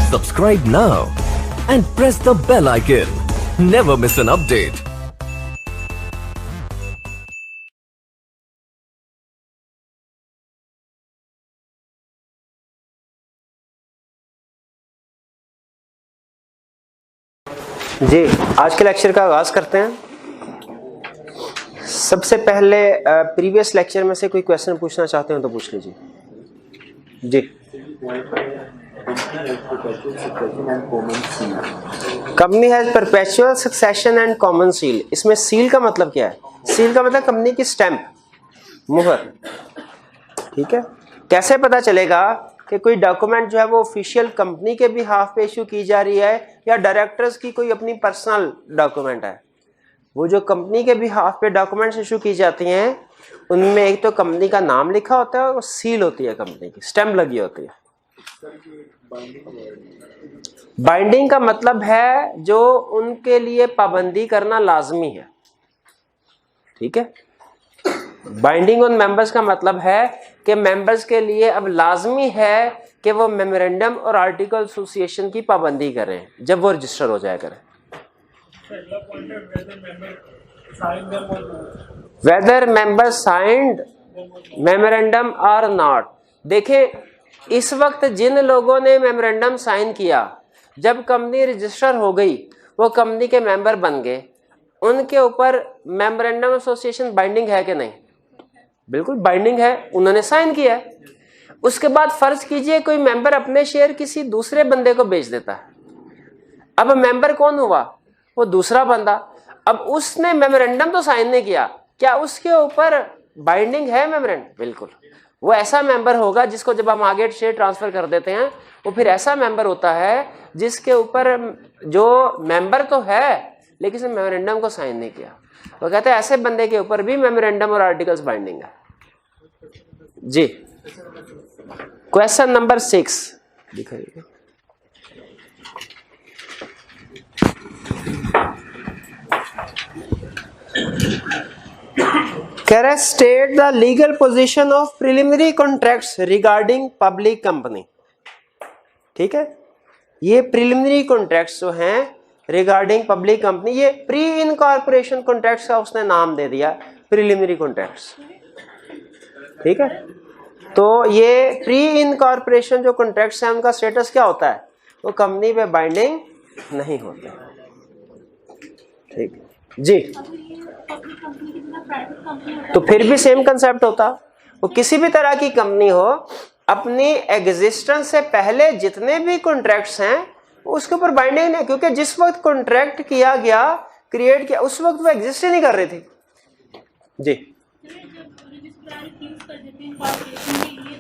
Subscribe now and press the bell icon. Never miss an update. जी, आज के lecture का आगाज करते हैं। सबसे पहले प्रीवियस लेक्चर में से कोई क्वेश्चन पूछना चाहते हो तो पूछ लीजिए। जी, company has perpetual succession and common seal. इसमें सील का मतलब क्या है? सील का मतलब कंपनी की स्टैंप, मुहर। ठीक है, कैसे पता चलेगा कि कोई डॉक्यूमेंट जो है वो ऑफिशियल कंपनी के बिहाफ पे इशू की जा रही है या डायरेक्टर्स की कोई अपनी पर्सनल डॉक्यूमेंट है? वो जो कंपनी के बिहाफ पे डॉक्यूमेंट्स इशू की जाती हैं उनमें एक तो कंपनी का नाम लिखा होता है और सील होती है, कंपनी की स्टैंप लगी होती है। बाइंडिंग का मतलब है जो उनके लिए पाबंदी करना लाजमी है। ठीक है, बाइंडिंग ऑन मेंबर्स का मतलब है कि मेंबर्स के लिए अब लाजमी है कि वो मेमोरेंडम और आर्टिकल एसोसिएशन की पाबंदी करें जब वो रजिस्टर हो जाया करें। Whether member signed memorandum or not. देखें, इस वक्त जिन लोगों ने मेमोरेंडम साइन किया, जब कंपनी रजिस्टर हो गई, वो कंपनी के मेंबर बन गए, उनके ऊपर मेमोरेंडम एसोसिएशन बाइंडिंग है कि नहीं? बिल्कुल बाइंडिंग है, उन्होंने साइन किया है। उसके बाद फर्ज कीजिए कोई मेंबर अपने शेयर किसी दूसरे बंदे को बेच देता है। अब मेंबर कौन हुआ? वो दूसरा बंदा। अब उसने मेमोरेंडम तो साइन नहीं किया, क्या उसके ऊपर बाइंडिंग है मेमोरेंडम? बिल्कुल। वो ऐसा मेंबर होगा जिसको जब हम आगे शेयर ट्रांसफर कर देते हैं, वो फिर ऐसा मेंबर होता है जिसके ऊपर जो मेंबर तो है लेकिन उसने मेमोरेंडम को साइन नहीं किया। वो कहते हैं ऐसे बंदे के ऊपर भी मेमोरेंडम और आर्टिकल्स बाइंडिंग है। जी, क्वेश्चन नंबर 6 दिखाइए। State the legal position of preliminary contracts regarding public company. ठीक है, ये प्रिलिमिनरी कॉन्ट्रैक्ट्स जो हैं रिगार्डिंग पब्लिक कंपनी, ये प्री इनकॉर्पोरेशन कॉन्ट्रैक्ट्स का उसने नाम दे दिया प्रिलिमिनरी कॉन्ट्रैक्ट्स। ठीक है, तो ये प्री इनकॉर्पोरेशन जो कॉन्ट्रैक्ट्स हैं उनका स्टेटस क्या होता है? वो कंपनी पे बाइंडिंग नहीं होते। ठीक जी, तो फिर भी सेम कंसेप्ट होता। वो किसी भी तरह की कंपनी हो, अपनी एग्जिस्टेंस से पहले जितने भी कॉन्ट्रैक्ट्स हैं उसके ऊपर बाइंडिंग नहीं, क्योंकि जिस वक्त कॉन्ट्रैक्ट किया गया, क्रिएट किया, उस वक्त वो एग्जिस्ट ही नहीं कर रही थी। जी,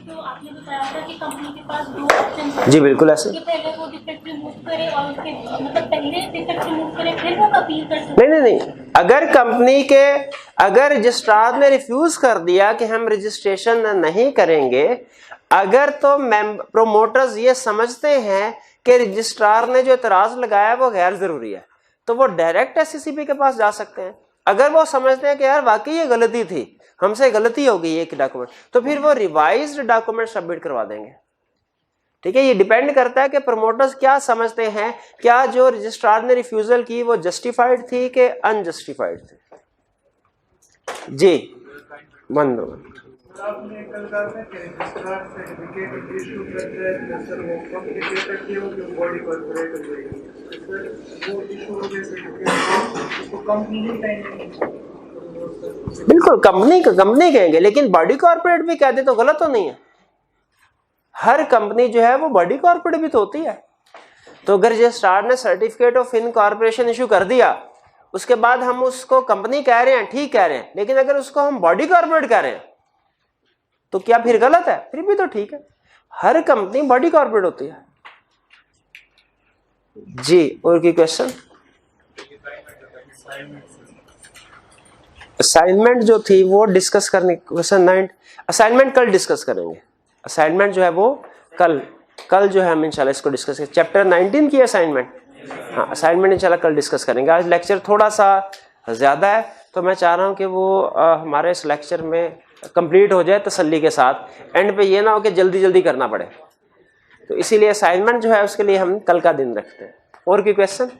तो आपने बताया था कि कंपनी के पास दो ऑप्शन हैं। जी बिल्कुल ऐसे। पहले वो डिफेक्ट रिमूव करे और उसके मतलब पहले डिफेक्ट रिमूव करे फिर वो अपील कर सकते। नहीं, अगर कंपनी के अगर रजिस्ट्रार ने रिफ्यूज कर दिया कि हम रजिस्ट्रेशन नहीं करेंगे, अगर तो प्रोमोटर्स ये समझते हैं कि रजिस्ट्रार ने जो एतराज लगाया वो गैर जरूरी है, तो वो डायरेक्ट एससीसीपी के पास जा सकते हैं। अगर वो समझते हैं कि यार वाकई ये गलती थी, हमसे गलती हो गई एक डॉक्यूमेंट, तो फिर वो रिवाइज्ड डॉक्यूमेंट सबमिट करवा देंगे। ठीक है, ये डिपेंड करता है कि प्रमोटर्स क्या समझते हैं, क्या जो रजिस्ट्रार ने रिफ्यूजल की वो जस्टिफाइड थी कि अनजस्टिफाइड थी। जी बंद आपने कल कहा था कि रजिस्ट्रार सर्टिफिकेट इशू करता है सर, वो कॉम्प्लिकेटेड थी वो बॉडी कॉर्पोरेट हो जाएगी सर, वो इशू हो गया सर्टिफिकेट, उसको कंपनी नहीं कहेंगे। बिल्कुल कंपनी कहेंगे, लेकिन बॉडी कॉर्पोरेट भी कह दे तो गलत तो नहीं है। हर कंपनी जो है वो बॉडी कॉर्पोरेट भी तो होती है। तो अगर रजिस्ट्रार ने सर्टिफिकेट ऑफ इनकॉर्पोरेशन इशू कर दिया, उसके बाद हम उसको कंपनी कह रहे हैं, ठीक कह रहे हैं, लेकिन अगर उसको हम बॉडी कॉर्पोरेट कह रहे हैं तो क्या फिर गलत है? फिर भी तो ठीक है, हर कंपनी बॉडी कॉर्पोरेट होती है। जी, और कोई क्वेश्चन? असाइनमेंट जो थी वो डिस्कस करने, क्वेश्चन 9 असाइनमेंट कल डिस्कस करेंगे। असाइनमेंट जो है वो कल जो है हम इंशाल्लाह इसको डिस्कस करेंगे। चैप्टर 19 की असाइनमेंट, हाँ असाइनमेंट इंशाल्लाह कल डिस्कस करेंगे। आज लेक्चर थोड़ा सा ज़्यादा है तो मैं चाह रहा हूँ कि वो हमारे इस लेक्चर में कंप्लीट हो जाए तसल्ली के साथ, एंड पे ये ना हो कि जल्दी जल्दी करना पड़े। तो इसीलिए असाइनमेंट जो है उसके लिए हम कल का दिन रखते हैं। और कोई क्वेश्चन?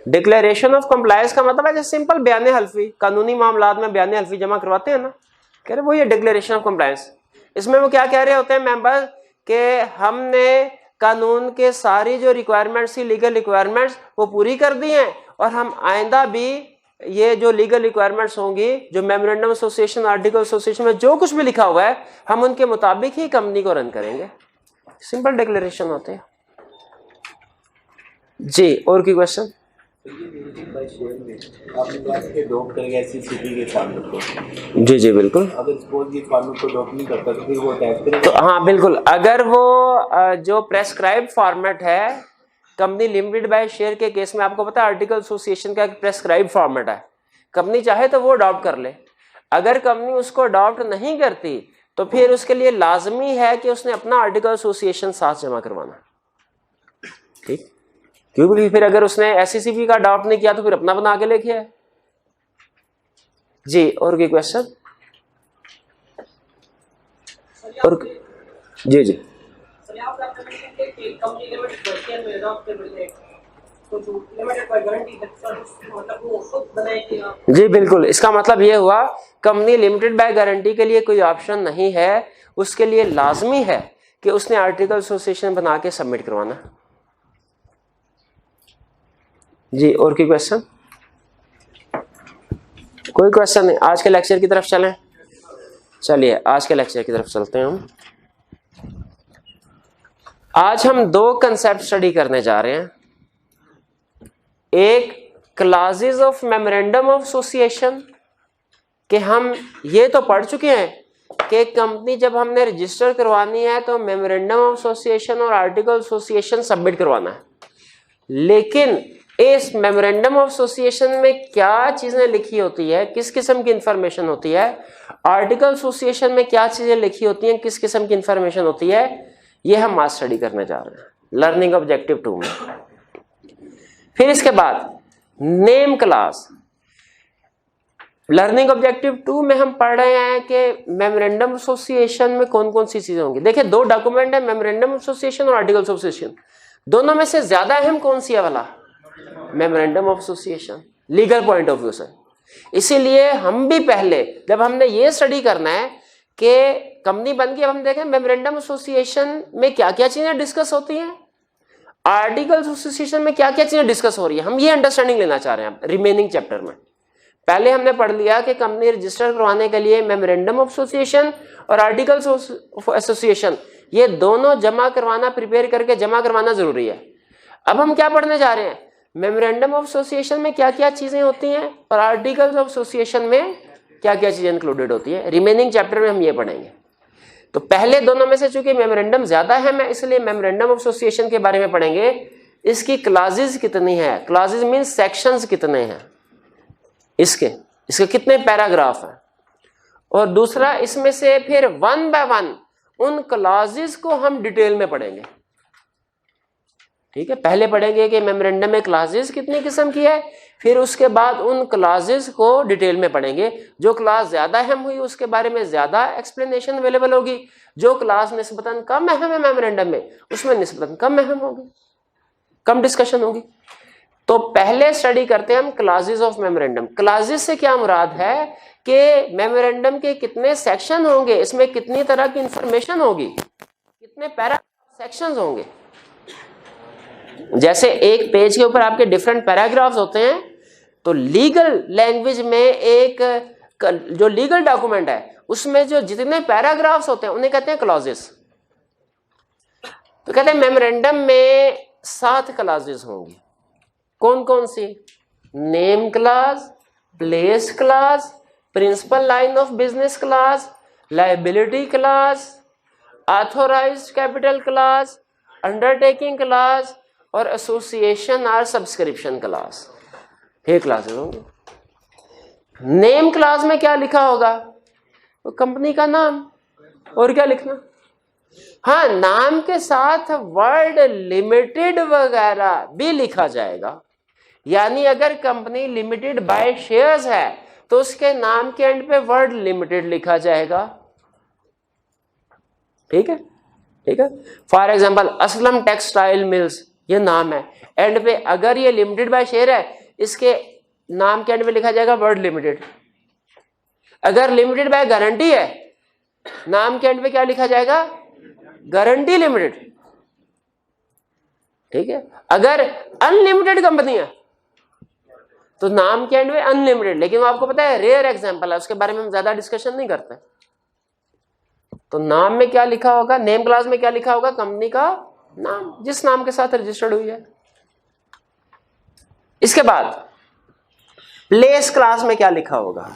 डिक्लेरेशन ऑफ कंप्लायंस का मतलब है जैसे सिंपल बयान हल्फी, कानूनी मामलात में बयान हल्फी जमा करवाते हैं ना, कह रहे वो ये डिक्लेरेशन ऑफ कंप्लायंस। इसमें वो क्या कह रहे होते हैं मेंबर के हमने कानून के सारी जो रिक्वायरमेंट्स थी, लीगल रिक्वायरमेंट्स, वो पूरी कर दी हैं और हम आइंदा भी ये जो लीगल रिक्वायरमेंट्स होंगी, जो मेमोरेंडम एसोसिएशन, आर्टिकल एसोसिएशन में जो कुछ भी लिखा हुआ है, हम उनके मुताबिक ही कंपनी को रन करेंगे। सिंपल डिक्लेरेशन होते हैं जी। और की क्वेश्चन? जी जी बिल्कुल। अगर सपोज ये फार्मर को अडॉप्ट नहीं करता तो फिर वो टैक्स करेगा? तो हाँ बिल्कुल, अगर वो जो प्रेस्क्राइब फॉर्मेट है कंपनी लिमिटेड बाय शेयर के केस में, आपको पता है आर्टिकल एसोसिएशन का एक प्रेस्क्राइब फॉर्मेट है, कंपनी चाहे तो वो अडॉप्ट कर ले। अगर कंपनी उसको अडॉप्ट नहीं करती तो फिर उसके लिए लाजमी है कि उसने अपना आर्टिकल एसोसिएशन साथ जमा करवाना। ठीक, क्योंकि फिर अगर उसने एससीसीपी का अडॉप्ट नहीं किया तो फिर अपना बना के लेके आए जी। और कोई क्वेश्चन? और जी जी जी बिल्कुल, इसका मतलब ये हुआ कंपनी लिमिटेड बाय गारंटी के लिए कोई ऑप्शन नहीं है, उसके लिए लाजमी है कि उसने आर्टिकल एसोसिएशन बना के सबमिट करवाना जी। और कोई क्वेश्चन? कोई क्वेश्चन नहीं? आज के लेक्चर की तरफ चलें। चलिए आज के लेक्चर की तरफ चलते हैं हम। आज हम दो कंसेप्ट स्टडी करने जा रहे हैं। एक classes of memorandum of association, कि हम ये तो पढ़ चुके हैं कि कंपनी जब हमने रजिस्टर करवानी है तो मेमोरेंडम ऑफ एसोसिएशन और आर्टिकल एसोसिएशन सबमिट करवाना है, लेकिन इस मेमोरेंडम ऑफ एसोसिएशन में क्या चीजें लिखी होती है, किस किस्म की इंफॉर्मेशन होती है, आर्टिकल एसोसिएशन में क्या चीजें लिखी होती हैं, किस किस्म की इंफॉर्मेशन होती है, ये हम आज स्टडी करने जा रहे हैं लर्निंग ऑब्जेक्टिव 2 में। फिर इसके बाद नेम क्लास। लर्निंग ऑब्जेक्टिव 2 में हम पढ़ रहे हैं कि मेमोरेंडम एसोसिएशन में कौन कौन सी चीजें होंगी। देखिए दो डॉक्यूमेंट है, मेमोरेंडम एसोसिएशन और आर्टिकल एसोसिएशन। दोनों में से ज्यादा अहम कौन सी है वाला? Memorandum of association, legal point of view से। इसीलिए हम भी पहले जब हमने ये स्टडी करना है कि कंपनी बन गई, अब हम देखें मेमोरेंडम एसोसिएशन में क्या क्या चीजें डिस्कस होती हैं, आर्टिकल एसोसिएशन में क्या क्या चीजें डिस्कस हो रही है, हम ये अंडरस्टैंडिंग लेना चाह रहे हैं रिमेनिंग चैप्टर में। पहले हमने पढ़ लिया कि कंपनी रजिस्टर करवाने के लिए मेमोरेंडम ऑफ एसोसिएशन और आर्टिकल ऑफ एसोसिएशन, ये दोनों जमा करवाना, प्रिपेयर करके जमा करवाना जरूरी है। अब हम क्या पढ़ने जा रहे हैं? मेमोरेंडम ऑफ एसोसिएशन में क्या क्या चीजें होती हैं और आर्टिकल्स ऑफ एसोसिएशन में क्या क्या चीजें इंक्लूडेड होती है। रिमेनिंग चैप्टर में हम ये पढ़ेंगे। तो पहले दोनों में से चूंकि मेमोरेंडम ज्यादा है, मैं इसलिए मेमोरेंडम ऑफ एसोसिएशन के बारे में पढ़ेंगे। इसकी क्लासेस कितनी है, क्लासेस मीन सेक्शंस कितने हैं, इसके कितने पैराग्राफ हैं, और दूसरा इसमें से फिर वन बाय वन उन क्लासेस को हम डिटेल में पढ़ेंगे। ठीक है, पहले पढ़ेंगे कि मेमोरेंडम में क्लासेस कितनी किस्म की है, फिर उसके बाद उन क्लासेस को डिटेल में पढ़ेंगे। जो क्लास ज्यादा अहम हुई उसके बारे में ज्यादा एक्सप्लेनेशन अवेलेबल होगी, जो क्लास निस्बतन कम अहम है मेमोरेंडम में उसमें निस्बतन कम अहम होगी, कम डिस्कशन होगी। तो पहले स्टडी करते हैं हम क्लासेस ऑफ मेमोरेंडम। क्लासेस से क्या मुराद है कि मेमोरेंडम के कितने सेक्शन होंगे, इसमें कितनी तरह की इंफॉर्मेशन होगी, कितने पैरा सेक्शंस होंगे। जैसे एक पेज के ऊपर आपके डिफरेंट पैराग्राफ्स होते हैं, तो लीगल लैंग्वेज में एक जो लीगल डॉक्यूमेंट है उसमें जो जितने पैराग्राफ्स होते हैं उन्हें कहते हैं क्लॉजेस। तो कहते हैं मेमोरेंडम में 7 क्लॉजेस होंगी। कौन कौन सी? Name clause, place clause, principal line of business clause, liability clause, authorised capital clause, undertaking clause और एसोसिएशन और सब्सक्रिप्शन क्लॉज। ये क्लासेस होंगे। नेम क्लॉज में क्या लिखा होगा? तो कंपनी का नाम, और क्या लिखना? हाँ, नाम के साथ वर्ड लिमिटेड वगैरह भी लिखा जाएगा। यानी अगर कंपनी लिमिटेड बाय शेयर्स है तो उसके नाम के एंड पे वर्ड लिमिटेड लिखा जाएगा। ठीक है, ठीक है। For example Aslam textile mills, ये नाम है, एंड पे अगर ये लिमिटेड बाय शेयर है, इसके नाम के एंड पे लिखा जाएगा वर्ड लिमिटेड। अगर लिमिटेड बाय गारंटी है, नाम के एंड पे क्या लिखा जाएगा, गारंटी लिमिटेड। ठीक है। अगर अनलिमिटेड कंपनी है तो नाम के एंड में अनलिमिटेड, लेकिन वो आपको पता है रेयर एग्जांपल है, उसके बारे में हम ज्यादा डिस्कशन नहीं करते। तो नाम में क्या लिखा होगा, नेम क्लास में क्या लिखा होगा, कंपनी का नाम, जिस नाम के साथ रजिस्टर्ड हुई है। इसके बाद प्लेस क्लास में क्या लिखा होगा,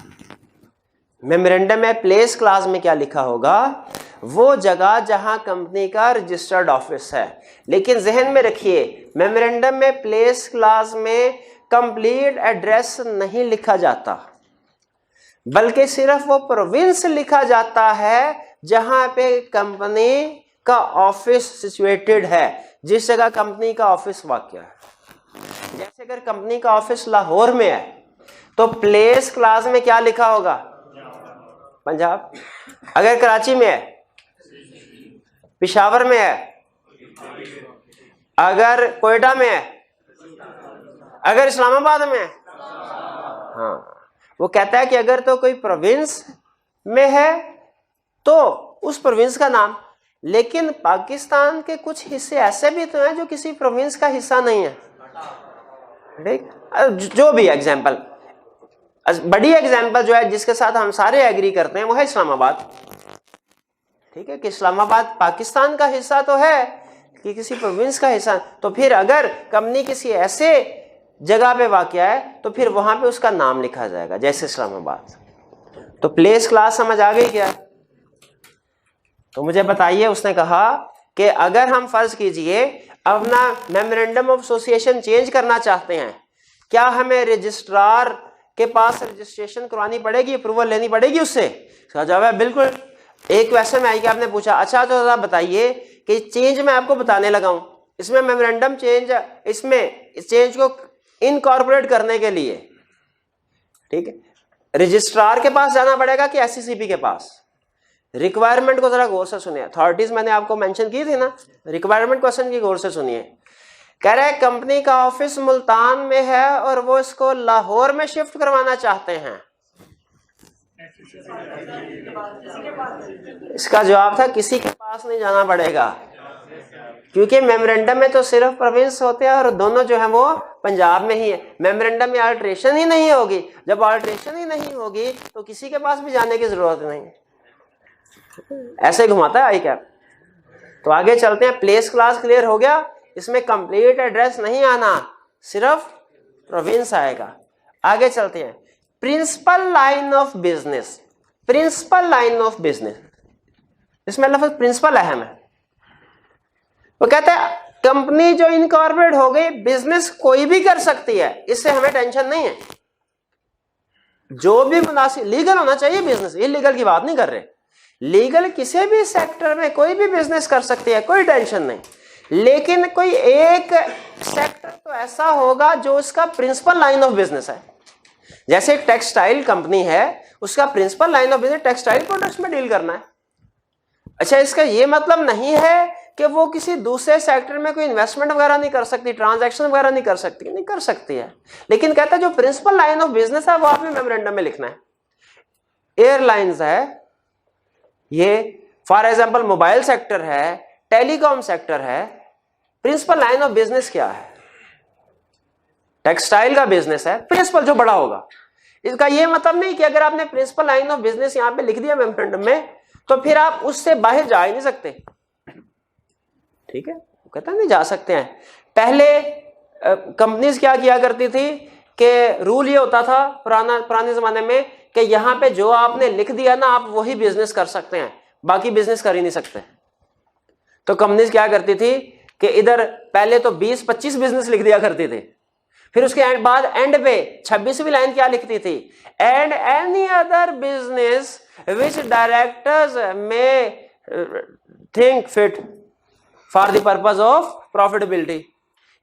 मेमोरेंडम में प्लेस क्लास में क्या लिखा होगा, वो जगह जहां कंपनी का रजिस्टर्ड ऑफिस है। लेकिन जहन में रखिए, मेमोरेंडम में प्लेस क्लास में कंप्लीट एड्रेस नहीं लिखा जाता, बल्कि सिर्फ वो प्रोविंस लिखा जाता है जहां पे कंपनी का ऑफिस सिचुएटेड है, जिस जगह कंपनी का ऑफिस वाक़या है। जैसे अगर कंपनी का ऑफिस लाहौर में है तो प्लेस क्लास में क्या लिखा होगा, पंजाब। अगर कराची में है, पेशावर में है, अगर कोयटा में है, अगर इस्लामाबाद में है। हाँ, वो कहता है कि अगर तो कोई प्रोविंस में है तो उस प्रोविंस का नाम, लेकिन पाकिस्तान के कुछ हिस्से ऐसे भी तो हैं जो किसी प्रोविंस का हिस्सा नहीं है। ठीक, जो भी एग्जाम्पल, बड़ी एग्जाम्पल जो है जिसके साथ हम सारे एग्री करते हैं वो है इस्लामाबाद। ठीक है, कि इस्लामाबाद पाकिस्तान का हिस्सा तो है कि किसी प्रोविंस का हिस्सा। तो फिर अगर कंपनी किसी ऐसे जगह पे वाक़या है तो फिर वहां पे उसका नाम लिखा जाएगा, जैसे इस्लामाबाद। तो प्लेस क्लास समझ आ गई क्या? तो मुझे बताइए, उसने कहा कि अगर हम फर्ज कीजिए अपना मेमोरेंडम ऑफ एसोसिएशन चेंज करना चाहते हैं, क्या हमें रजिस्ट्रार के पास रजिस्ट्रेशन करवानी पड़ेगी, अप्रूवल लेनी पड़ेगी उससे? इसका जवाब है बिल्कुल। एक क्वेश्चन में आई कि आपने पूछा, अच्छा तो जरा बताइए कि चेंज मैं आपको बताने लगा हूं, इसमें मेमोरेंडम चेंज, इसमें इस चेंज को इनकॉर्पोरेट करने के लिए, ठीक है, रजिस्ट्रार के पास जाना पड़ेगा कि एससीसीपी के पास? रिक्वायरमेंट को जरा गौर से सुनिए, अथॉरिटीज मैंने आपको मेंशन की थी ना, रिक्वायरमेंट क्वेश्चन की गौर से सुनिए। कह रहे हैं कंपनी का ऑफिस मुल्तान में है और वो इसको लाहौर में शिफ्ट करवाना चाहते हैं। इसका जवाब था किसी के पास नहीं जाना पड़ेगा, क्योंकि मेमोरेंडम में तो सिर्फ प्रोविंस होते हैं और दोनों जो है वो पंजाब में ही है। मेमोरेंडम में अल्ट्रेशन ही नहीं होगी, जब अल्ट्रेशन ही नहीं होगी तो किसी के पास भी जाने की जरूरत नहीं। ऐसे घुमाता है आई कैप। तो आगे चलते हैं, प्लेस क्लास क्लियर हो गया, इसमें कंप्लीट एड्रेस नहीं आना, सिर्फ प्रोविंस आएगा। आगे चलते हैं, principal line of business. Principal line of business, इसमें लफ्ज प्रिंसिपल अहम है। वो कहते हैं कंपनी जो इनकॉर्पोरेट हो गई, बिजनेस कोई भी कर सकती है, इससे हमें टेंशन नहीं है। जो भी मुनासिब लीगल होना चाहिए बिजनेस, इलीगल की बात नहीं कर रहे, लीगल किसी भी सेक्टर में कोई भी बिजनेस कर सकती है, कोई टेंशन नहीं। लेकिन कोई एक सेक्टर तो ऐसा होगा जो उसका प्रिंसिपल लाइन ऑफ बिजनेस है। जैसे एक टेक्सटाइल कंपनी है, उसका principal line of business textile products में डील करना है। अच्छा, इसका ये मतलब नहीं है कि वो किसी दूसरे सेक्टर में कोई इन्वेस्टमेंट वगैरह नहीं कर सकती, ट्रांजैक्शन वगैरह नहीं कर सकती, नहीं कर सकती है। लेकिन कहता है जो प्रिंसिपल लाइन ऑफ बिजनेस है वो आपने मेमोरेंडम में लिखना है। एयरलाइंस है, ये फॉर एग्जांपल मोबाइल सेक्टर है, टेलीकॉम सेक्टर है, प्रिंसिपल लाइन ऑफ बिजनेस क्या है? टेक्सटाइल का बिजनेस है, प्रिंसिपल जो बड़ा होगा। इसका ये मतलब नहीं कि अगर आपने प्रिंसिपल लाइन ऑफ बिजनेस यहां पे लिख दिया मेमोरेंडम में तो फिर आप उससे बाहर जा ही नहीं सकते। ठीक है, वो कहता नहीं जा सकते हैं। पहले कंपनीज क्या किया करती थी कि रूल ये होता था पुराने जमाने में कि यहां पे जो आपने लिख दिया ना, आप वही बिजनेस कर सकते हैं, बाकी बिजनेस कर ही नहीं सकते। तो कंपनीज क्या करती थी कि इधर पहले तो 20-25 बिजनेस लिख दिया करती थी, फिर उसके बाद एंड पे 26वीं लाइन क्या लिखती थी? And any other business which directors may think fit for the purpose of profitability.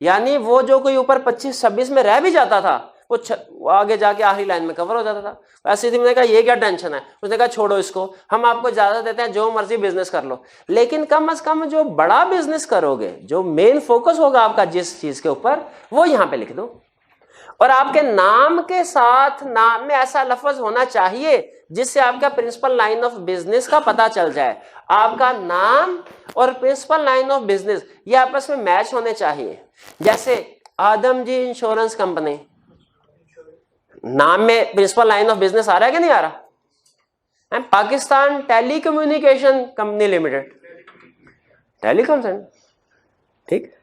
यानी वो जो कोई ऊपर 25-26 में रह भी जाता था वो आगे जाके आखिरी लाइन में कवर हो जाता था। ऐसे ही मैंने कहा ये क्या टेंशन है, उसने कहा छोड़ो इसको, हम आपको इजाजत देते हैं जो मर्जी बिजनेस कर लो, लेकिन कम से कम जो बड़ा बिजनेस करोगे, जो मेन फोकस होगा आपका जिस चीज के ऊपर, वो यहां पे लिख दो। और आपके नाम के साथ नाम में ऐसा लफ्ज होना चाहिए जिससे आपका प्रिंसिपल लाइन ऑफ बिजनेस का पता चल जाए। आपका नाम और प्रिंसिपल लाइन ऑफ बिजनेस ये आपस में मैच होने चाहिए। जैसे आदम जी इंश्योरेंस कंपनी, नाम में प्रिंसिपल लाइन ऑफ बिजनेस आ रहा है कि नहीं आ रहा? Pakistan telecommunication company limited, telecom से, ठीक।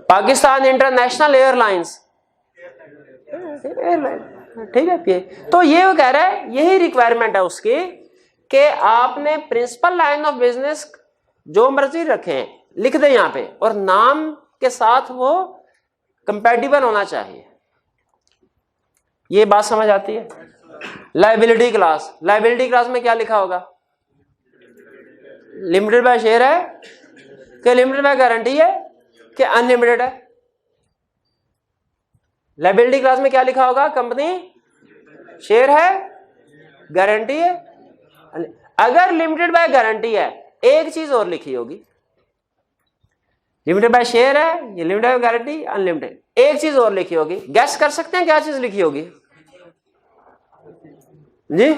पाकिस्तान इंटरनेशनल एयरलाइंस, ठीक है। तो ये वो कह रहा है, यही रिक्वायरमेंट है उसकी कि आपने प्रिंसिपल लाइन ऑफ बिजनेस जो मर्जी रखें लिख दें यहां पे, और नाम के साथ वो कंपैटिबल होना चाहिए। ये बात समझ आती है? लायबिलिटी क्लास, लायबिलिटी क्लास में क्या लिखा होगा? लिमिटेड बाय शेयर है कि लिमिटेड बाय गारंटी है कि अनलिमिटेड है? लायबिलिटी क्लास में क्या लिखा होगा? कंपनी शेयर है, गारंटी है। अगर लिमिटेड बाय गारंटी है, एक चीज और लिखी होगी, लिमिटेड बाय शेयर है, ये लिमिटेड बाय गारंटी अनलिमिटेड, एक चीज और लिखी होगी। गैस कर सकते हैं क्या चीज लिखी होगी जी?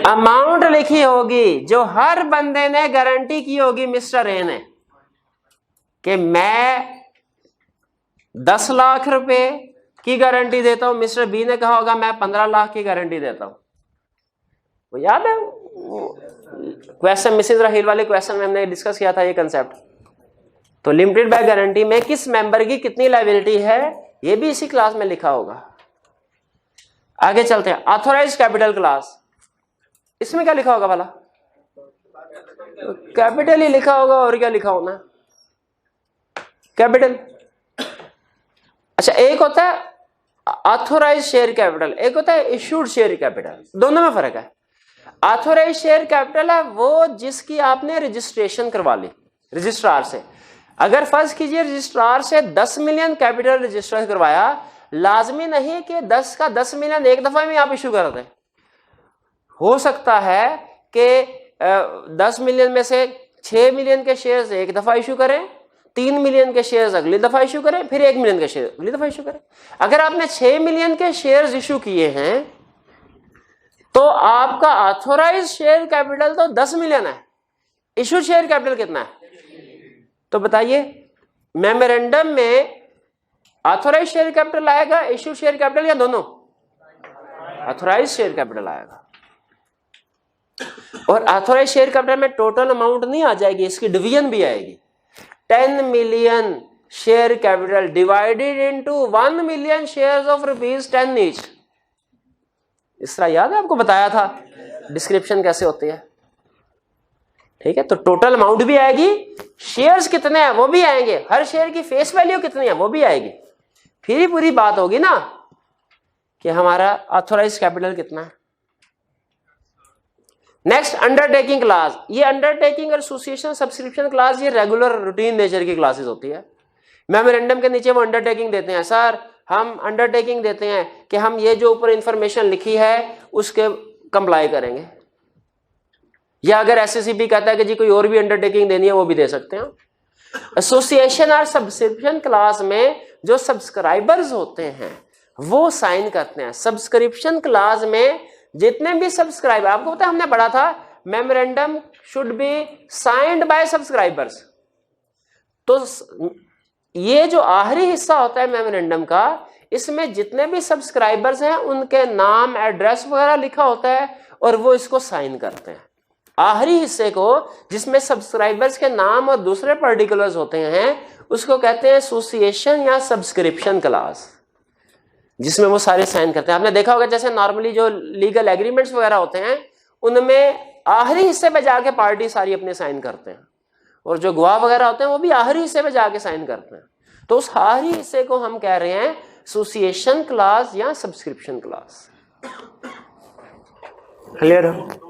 अमाउंट लिखी होगी जो हर बंदे ने गारंटी की होगी मिस्टर ए ने, कि मैं 10 लाख रुपए की गारंटी देता हूं। मिस्टर बी ने कहा होगा मैं 15 लाख की गारंटी देता हूं। वो याद है क्वेश्चन, मिसेस राहील वाले क्वेश्चन में हमने डिस्कस किया था ये कंसेप्ट। तो लिमिटेड बाय गारंटी में किस मेंबर की कितनी लायबिलिटी है, ये भी इसी क्लास में लिखा होगा। आगे चलते हैं, ऑथोराइज्ड कैपिटल क्लास, इसमें क्या लिखा होगा भला? कैपिटल ही लिखा होगा, और क्या लिखा होना? कैपिटल। अच्छा, एक होता है ऑथोराइज्ड शेयर कैपिटल, एक होता है इशूड शेयर कैपिटल, दोनों में फर्क है। ऑथोराइज्ड शेयर कैपिटल है वो जिसकी आपने रजिस्ट्रेशन करवा ली रजिस्ट्रार से। अगर फर्ज कीजिए रजिस्ट्रार से 10 मिलियन कैपिटल रजिस्टर करवाया, लाजमी नहीं कि 10 का 10 मिलियन एक दफा में आप इशू कर दें। हो सकता है कि 10 मिलियन में से 6 मिलियन के शेयर्स एक दफा इशू करें, 3 मिलियन के शेयर्स अगली दफा इशू करें, फिर 1 मिलियन के शेयर अगली दफा इशू करें। अगर आपने 6 मिलियन के शेयर्स इशू किए हैं तो आपका ऑथोराइज्ड शेयर कैपिटल तो 10 मिलियन है, इशूड शेयर कैपिटल कितना है? तो बताइए, मेमोरेंडम में ऑथोराइज्ड शेयर कैपिटल आएगा, इशूड शेयर कैपिटल, या दोनों? ऑथोराइज्ड शेयर कैपिटल आएगा। और ऑथोराइज्ड शेयर कैपिटल में टोटल अमाउंट नहीं आ जाएगी, इसकी डिवीजन भी आएगी। 10 million share capital divided into 1 million shares of ₹10 each. इस तरह याद है आपको बताया था डिस्क्रिप्शन कैसे होती है, ठीक है। तो टोटल अमाउंट भी आएगी, शेयर्स कितने हैं वो भी आएंगे, हर शेयर की फेस वैल्यू कितनी है वो भी आएगी। फिर ही पूरी बात होगी ना कि हमारा ऑथोराइज्ड कैपिटल कितना है। Next, undertaking class. ये अंडरटेकिंग और एसोसिएशन सब्सक्रिप्शन क्लास ये रेगुलर रूटीन नेचर की क्लासेस होती है। मेमोरेंडम के नीचे वो अंडरटेकिंग देते हैं, सर हम अंडरटेकिंग देते हैं कि हम ये जो ऊपर इंफॉर्मेशन लिखी है उसके कंप्लाई करेंगे। या अगर एसएससीबी कहता है कि जी कोई और भी अंडरटेकिंग देनी है वो भी दे सकते हैं। एसोसिएशन और सब्सक्रिप्शन क्लास में जो सब्सक्राइबर्स होते हैं वो साइन करते हैं। सब्सक्रिप्शन क्लास में जितने भी सब्सक्राइबर, आपको पता है हमने पढ़ा था memorandum should be signed by subscribers. तो ये जो आखिरी हिस्सा होता है मेमोरेंडम का, इसमें जितने भी सब्सक्राइबर्स हैं उनके नाम, एड्रेस वगैरह लिखा होता है और वो इसको साइन करते हैं। आखिरी हिस्से को जिसमें सब्सक्राइबर्स के नाम और दूसरे पर्टिकुलर्स होते हैं उसको कहते हैं एसोसिएशन या सब्सक्रिप्शन क्लास, जिसमें वो सारे साइन करते हैं। आपने देखा होगा जैसे नॉर्मली जो लीगल एग्रीमेंट्स वगैरह होते हैं उनमें आखिरी हिस्से पे जाके पार्टी सारी अपने साइन करते हैं, और जो गवाह वगैरह होते हैं वो भी आखिरी हिस्से पे जाके साइन करते हैं। तो उस आखिरी हिस्से को हम कह रहे हैं एसोसिएशन क्लास या सब्सक्रिप्शन क्लास। क्लियर है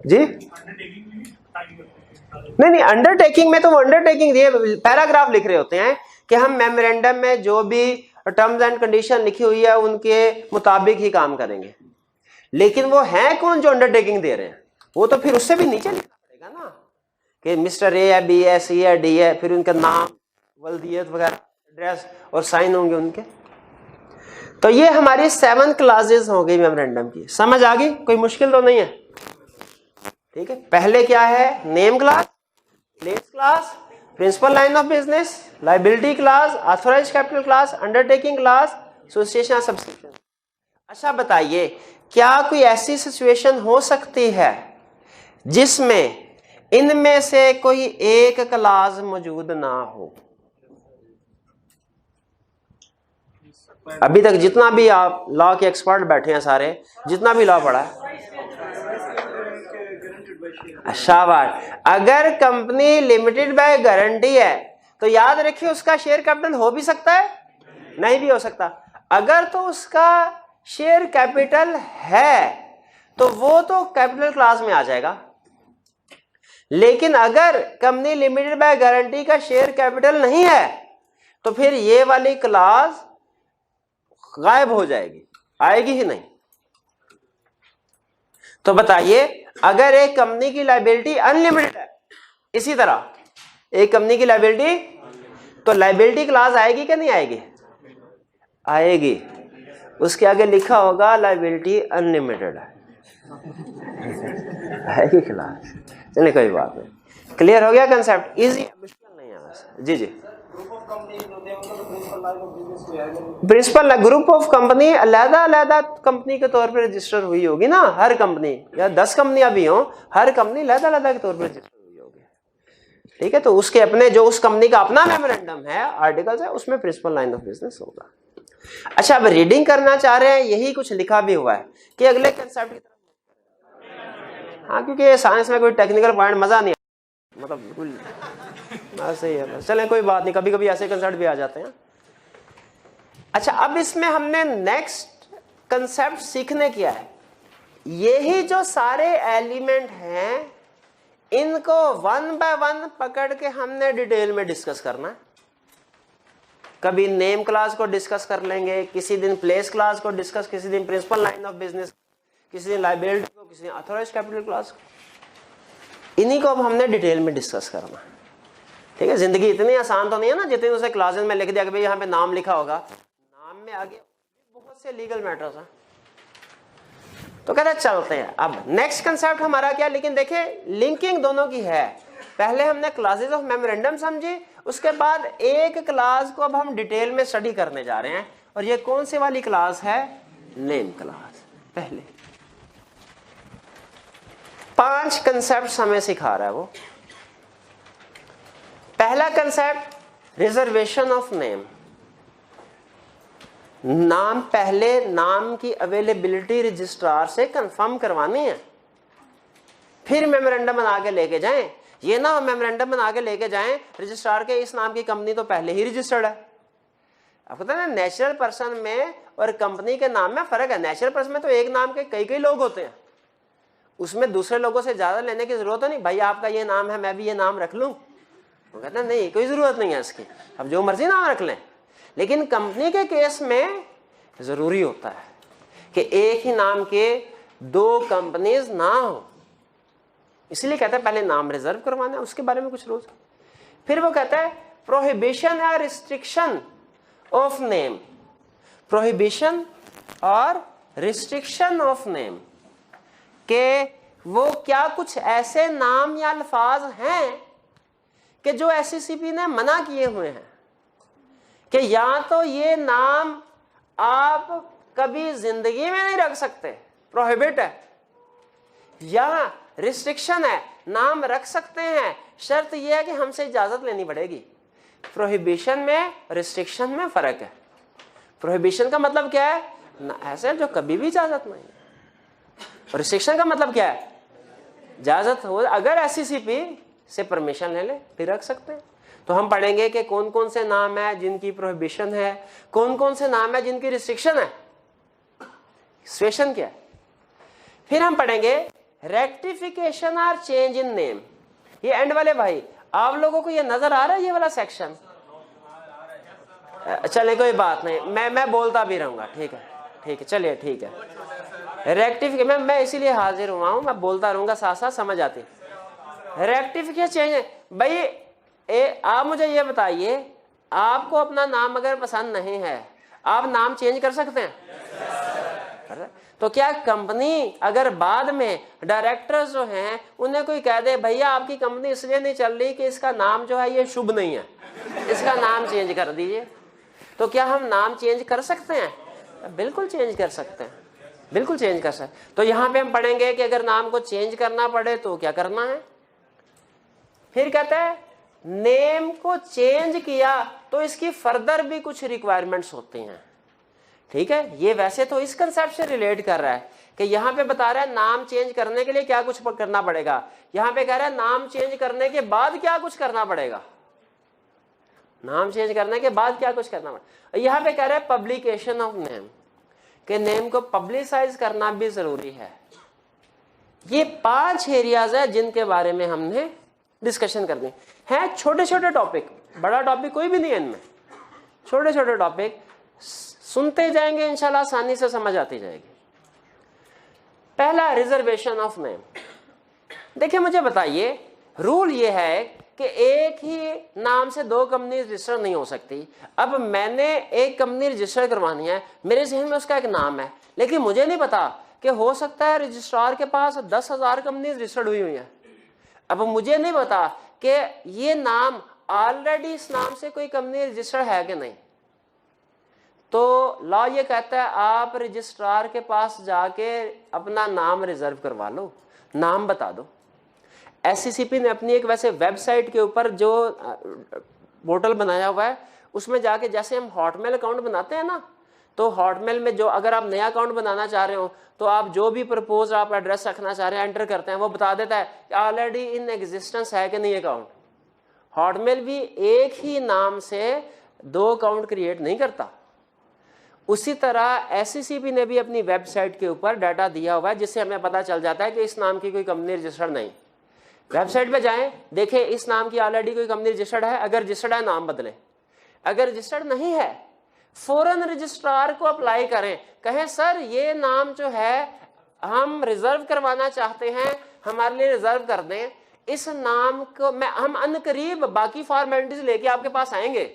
जी? नहीं, अंडरटेकिंग में तो वो अंडरटेकिंग दिए पैराग्राफ लिख रहे होते हैं कि हम मेमोरेंडम में जो भी और टर्म्स एंड कंडीशन लिखी हुई है उनके मुताबिक ही काम करेंगे। लेकिन वो हैं कौन जो अंडरटेकिंग दे रहे हैं, वो तो फिर उससे भी नीचे लिखना पड़ेगा ना कि मिस्टर ए है, बी है, सी है, डी है, फिर उनका नाम, वल्दियत वगैरह, एड्रेस और साइन होंगे उनके। तो ये हमारी 7 क्लासेस हो गई मेमोरेंडम की। समझ आ गई? कोई मुश्किल तो नहीं है? ठीक है। पहले क्या है? Name clause, place clause, principal line of business, liability clause, authorised capital clause, undertaking clause, association subscription. अच्छा बताइए, क्या कोई ऐसी सिचुएशन हो सकती है जिसमें इनमें से कोई एक क्लास मौजूद ना हो? अभी तक जितना भी आप लॉ के एक्सपर्ट बैठे हैं सारे, जितना भी लॉ पढ़ा है, शाबाश। अगर कंपनी लिमिटेड बाय गारंटी है तो याद रखिए उसका शेयर कैपिटल हो भी सकता है, नहीं भी हो सकता। अगर तो उसका शेयर कैपिटल है तो वो तो कैपिटल क्लास में आ जाएगा। लेकिन अगर कंपनी लिमिटेड बाय गारंटी का शेयर कैपिटल नहीं है तो फिर ये वाली क्लास गायब हो जाएगी, आएगी ही नहीं। तो बताइए, अगर एक कंपनी की लायबिलिटी अनलिमिटेड है, इसी तरह एक कंपनी की लायबिलिटी, तो लायबिलिटी क्लास आएगी कि नहीं आएगी? आएगी। उसके आगे लिखा होगा लायबिलिटी अनलिमिटेड है, आएगी क्लास। चलिए कोई बात नहीं, क्लियर हो गया कंसेप्ट? इजी, मुश्किल नहीं है बस। जी जी। प्रिंसिपल ग्रुप ऑफ कंपनी अलग-अलग कंपनी के तौर पर रजिस्टर हुई होगी ना, हर कंपनी, या 10 कंपनियां भी हों, हर कंपनी अलग-अलग के तौर पर रजिस्टर हुई होगी। ठीक है। तो उसके अपने, जो उस कंपनी का अपना मेमोरेंडम है, आर्टिकल्स है, उसमें प्रिंसिपल लाइन ऑफ बिजनेस होगा। अच्छा, अब रीडिंग करना चाह रहे हैं, यही कुछ लिखा भी हुआ है कि अगले कंसेप्ट की तरफ। हाँ, क्योंकि साइंस में कोई टेक्निकल पॉइंट मजा नहीं, मतलब बिल्कुल ऐसे ही है। चलें कोई बात नहीं, कभी कभी ऐसे कंसेप्ट भी आ जाते हैं। अच्छा, अब इसमें हमने नेक्स्ट कंसेप्ट सीखने किया है, यही जो सारे एलिमेंट हैं इनको 1 बाय 1 पकड़ के हमने डिटेल में डिस्कस करना है। कभी नेम क्लास को डिस्कस कर लेंगे, किसी दिन प्लेस क्लास को डिस्कस, किसी दिन प्रिंसिपल लाइन ऑफ बिजनेस, किसी दिन लायबिलिटी को, किसी दिन ऑथराइज्ड कैपिटल क्लास को। इन्हीं को अब हमने डिटेल में डिस्कस करना है। ठीक है। जिंदगी इतनी आसान तो नहीं है ना जितनी उसे क्लासेस में लिख दिया कि भाई यहाँ पे नाम लिखा होगा, नाम में आगे बहुत से लीगल मैटर्स हैं। तो कहते हैं चलते हैं अब नेक्स्ट कंसेप्ट हमारा क्या, लेकिन देखिए लिंकिंग दोनों की है। पहले हमने क्लासेस ऑफ मेमोरेंडम समझी, उसके बाद एक क्लास को अब हम डिटेल में स्टडी करने जा रहे हैं, और ये कौन सी वाली क्लास है? Name class. पहले 5 कंसेप्ट हमें सिखा रहा है वो। पहला कंसेप्ट, रिजर्वेशन ऑफ नेम। नाम, पहले नाम की अवेलेबिलिटी रजिस्ट्रार से कंफर्म करवानी है, फिर मेमोरेंडम बना के लेके जाएं। ये ना मेमोरेंडम बना के लेके जाएं, रजिस्ट्रार के इस नाम की कंपनी तो पहले ही रजिस्टर्ड है। आपको पता है ना, नेचुरल पर्सन में और कंपनी के नाम में फर्क है। नेचुरल पर्सन में तो एक नाम के कई कई लोग होते हैं, उसमें दूसरे लोगों से ज्यादा लेने की जरूरत नहीं। भाई आपका ये नाम है, मैं भी ये नाम रख लूं? वो कहते हैं नहीं, कोई जरूरत नहीं है इसकी, अब जो मर्जी नाम रख लें। लेकिन कंपनी के केस में जरूरी होता है कि एक ही नाम के 2 कंपनीज ना हो, इसलिए कहता है पहले नाम रिजर्व करवाना है, उसके बारे में कुछ रूल्स। फिर वो कहता है प्रोहिबिशन या रिस्ट्रिक्शन ऑफ नेम। प्रोहिबिशन और रिस्ट्रिक्शन ऑफ नेम के वो क्या कुछ ऐसे नाम या अल्फाज हैं कि जो एससीसीपी ने मना किए हुए हैं कि या तो ये नाम आप कभी जिंदगी में नहीं रख सकते, प्रोहिबिट है, या रिस्ट्रिक्शन है, नाम रख सकते हैं, शर्त यह है कि हमसे इजाजत लेनी पड़ेगी। प्रोहिबिशन में रिस्ट्रिक्शन में फर्क है। प्रोहिबिशन का मतलब क्या है? ऐसे जो कभी भी इजाजत नहीं है। रिस्ट्रिक्शन का मतलब क्या है? इजाजत हो, अगर एससीसीपी से परमिशन ले ले फिर रख सकते हैं। तो हम पढ़ेंगे कि कौन कौन से नाम है जिनकी प्रोहिबिशन है, कौन कौन से नाम है जिनकी रिस्ट्रिक्शन है, सिचुएशन क्या है। फिर हम पढ़ेंगे रेक्टिफिकेशन और चेंज इन नेम। ये एंड वाले भाई, आप लोगों को ये नजर आ रहा है ये वाला सेक्शन? चले कोई बात नहीं, मैं बोलता भी रहूंगा, ठीक है चलिए ठीक है। रेक्टिफिकेशन मैं इसीलिए हाजिर हुआ हूं, मैं बोलता रहूंगा साथ साथ, समझ आती। रेक्टिफिकेशन चेंज भाई आप मुझे ये बताइए, आपको अपना नाम अगर पसंद नहीं है आप नाम चेंज कर सकते हैं? तो क्या कंपनी अगर बाद में डायरेक्टर्स जो हैं उन्हें कोई कह दे भैया आपकी कंपनी इसलिए नहीं चल रही कि इसका नाम जो है ये शुभ नहीं है, इसका नाम चेंज कर दीजिए, तो क्या हम नाम चेंज कर सकते हैं? बिल्कुल चेंज कर सकते हैं, बिल्कुल चेंज कर सकते हैं। तो यहां पे हम पढ़ेंगे कि अगर नाम को चेंज करना पड़े तो क्या करना है। फिर कहते हैं नेम को चेंज किया तो इसकी फर्दर भी कुछ रिक्वायरमेंट्स होती हैं, ठीक है। ये वैसे तो इस कंसेप्ट से रिलेट कर रहा है कि यहां पे बता रहा है नाम चेंज करने के लिए क्या कुछ करना पड़ेगा, यहां पे कह रहा है नाम चेंज करने के बाद क्या कुछ करना पड़ेगा, नाम चेंज करने के बाद क्या कुछ करना पड़ेगा। यहां पे कह रहा है पब्लिकेशन ऑफ नेम, कि नेम को पब्लिसाइज करना भी जरूरी है। ये 5 एरियाज है जिनके बारे में हमने डिस्कशन करनी है। छोटे छोटे टॉपिक, बड़ा टॉपिक कोई भी नहीं है इनमें, छोटे छोटे टॉपिक सुनते जाएंगे इंशाल्लाह आसानी से समझ आती जाएगी। पहला रिजर्वेशन ऑफ नेम। देखिए मुझे बताइए, रूल ये है कि एक ही नाम से 2 कंपनी रजिस्टर नहीं हो सकती। अब मैंने एक कंपनी रजिस्टर करवानी है, मेरे जहन में उसका एक नाम है, लेकिन मुझे नहीं पता कि हो सकता है रजिस्ट्रार के पास 10,000 कंपनी रजिस्टर्ड हुई हुई है। अब मुझे नहीं पता कि ये नाम ऑलरेडी इस नाम से कोई कंपनी रजिस्टर्ड है कि नहीं। तो लॉ ये कहता है आप रजिस्ट्रार के पास जाके अपना नाम रिजर्व करवा लो, नाम बता दो। SCCP ने अपनी एक वैसे वेबसाइट के ऊपर जो पोर्टल बनाया हुआ है उसमें जाके, जैसे हम हॉटमेल अकाउंट बनाते हैं ना, तो हॉटमेल में जो अगर आप नया अकाउंट बनाना चाह रहे हो तो आप जो भी प्रपोज आप एड्रेस रखना चाह रहे हैं एंटर करते हैं, वो बता देता है ऑलरेडी इन एग्जिस्टेंस है कि नहीं अकाउंट। हॉटमेल भी एक ही नाम से 2 अकाउंट क्रिएट नहीं करता। उसी तरह SCCP ने भी अपनी वेबसाइट के ऊपर डाटा दिया हुआ है जिससे हमें पता चल जाता है कि इस नाम की कोई कंपनी रजिस्टर्ड नहीं। वेबसाइट पे जाएं, देखें इस नाम की ऑलरेडी कोई कंपनी रजिस्टर्ड है, अगर रजिस्टर्ड है नाम बदले, अगर रजिस्टर्ड नहीं है फौरन रजिस्ट्रार को अप्लाई करें, कहें सर ये नाम जो है हम रिजर्व करवाना चाहते हैं, हमारे लिए रिजर्व कर दें। इस नाम को हम अनकरीब बाकी फॉर्मेलिटीज लेके आपके पास आएंगे,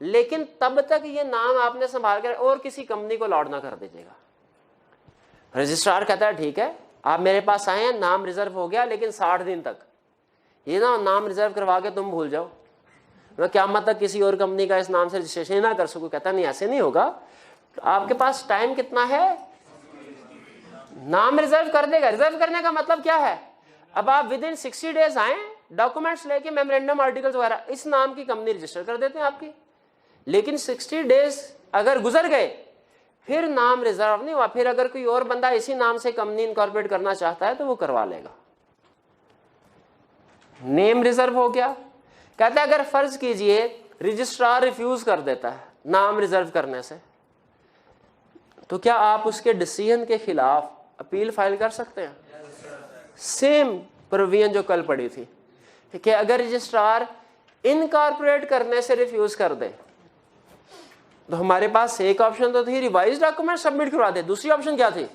लेकिन तब तक ये नाम आपने संभाल कर और किसी कंपनी को लॉट ना कर दीजिएगा। रजिस्ट्रार कहता है ठीक है आप मेरे पास आए हैं, नाम रिजर्व हो गया, लेकिन 60 दिन तक ये ना नाम रिजर्व करवा के तुम भूल जाओ, मैं क़यामत तक किसी और कंपनी का इस नाम से रजिस्ट्रेशन ना कर सकूं। कहता नहीं ऐसे नहीं होगा, तो आपके पास टाइम कितना है, नाम रिजर्व कर देगा। रिजर्व करने का मतलब क्या है, अब आप विद इन 60 डेज आए, डॉक्यूमेंट्स लेके मेमोरेंडम आर्टिकल्स वगैरह, इस नाम की कंपनी रजिस्टर कर देते हैं आपकी, लेकिन 60 डेज अगर गुजर गए फिर नाम रिजर्व नहीं हुआ, फिर अगर कोई और बंदा इसी नाम से कंपनी इनकॉर्पोरेट करना चाहता है तो वो करवा लेगा। नेम रिजर्व हो गया। कहता है अगर फर्ज कीजिए रजिस्ट्रार रिफ्यूज कर देता है नाम रिजर्व करने से, तो क्या आप उसके डिसीजन के खिलाफ अपील फाइल कर सकते हैं? सेम प्रोविजन जो कल पड़ी थी कि अगर रजिस्ट्रार इनकॉर्पोरेट करने से रिफ्यूज कर दे तो हमारे पास एक ऑप्शन तो थी रिवाइज डॉक्यूमेंट सबमिट करवा दे, दूसरी ऑप्शन क्या थी,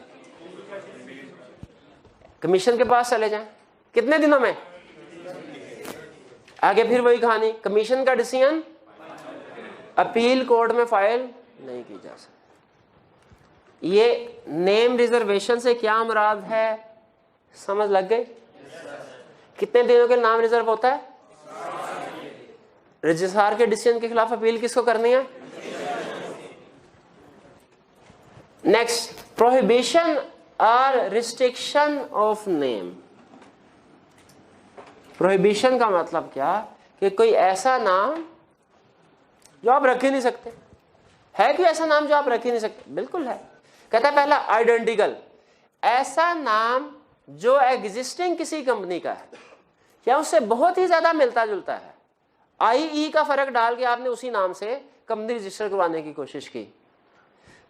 कमीशन के पास चले जाएं। कितने दिनों में? आगे फिर वही कहानी, कमीशन का डिसीजन अपील कोर्ट में फाइल नहीं की जा सकती। ये नेम रिजर्वेशन से क्या मुराद है, समझ लग गई? कितने दिनों के नाम रिजर्व होता है? रजिस्ट्रार के डिसीजन के खिलाफ अपील किसको करनी है? नेक्स्ट, प्रोहिबिशन और रिस्ट्रिक्शन ऑफ नेम। प्रोहिबिशन का मतलब क्या कि कोई ऐसा नाम जो आप रख ही नहीं सकते। है कि ऐसा नाम जो आप रख ही नहीं सकते? बिल्कुल है। कहता है पहला आइडेंटिकल, ऐसा नाम जो एग्जिस्टिंग किसी कंपनी का है या उससे बहुत ही ज्यादा मिलता जुलता है, आई का फर्क डाल के आपने उसी नाम से कंपनी रजिस्टर करवाने की कोशिश की,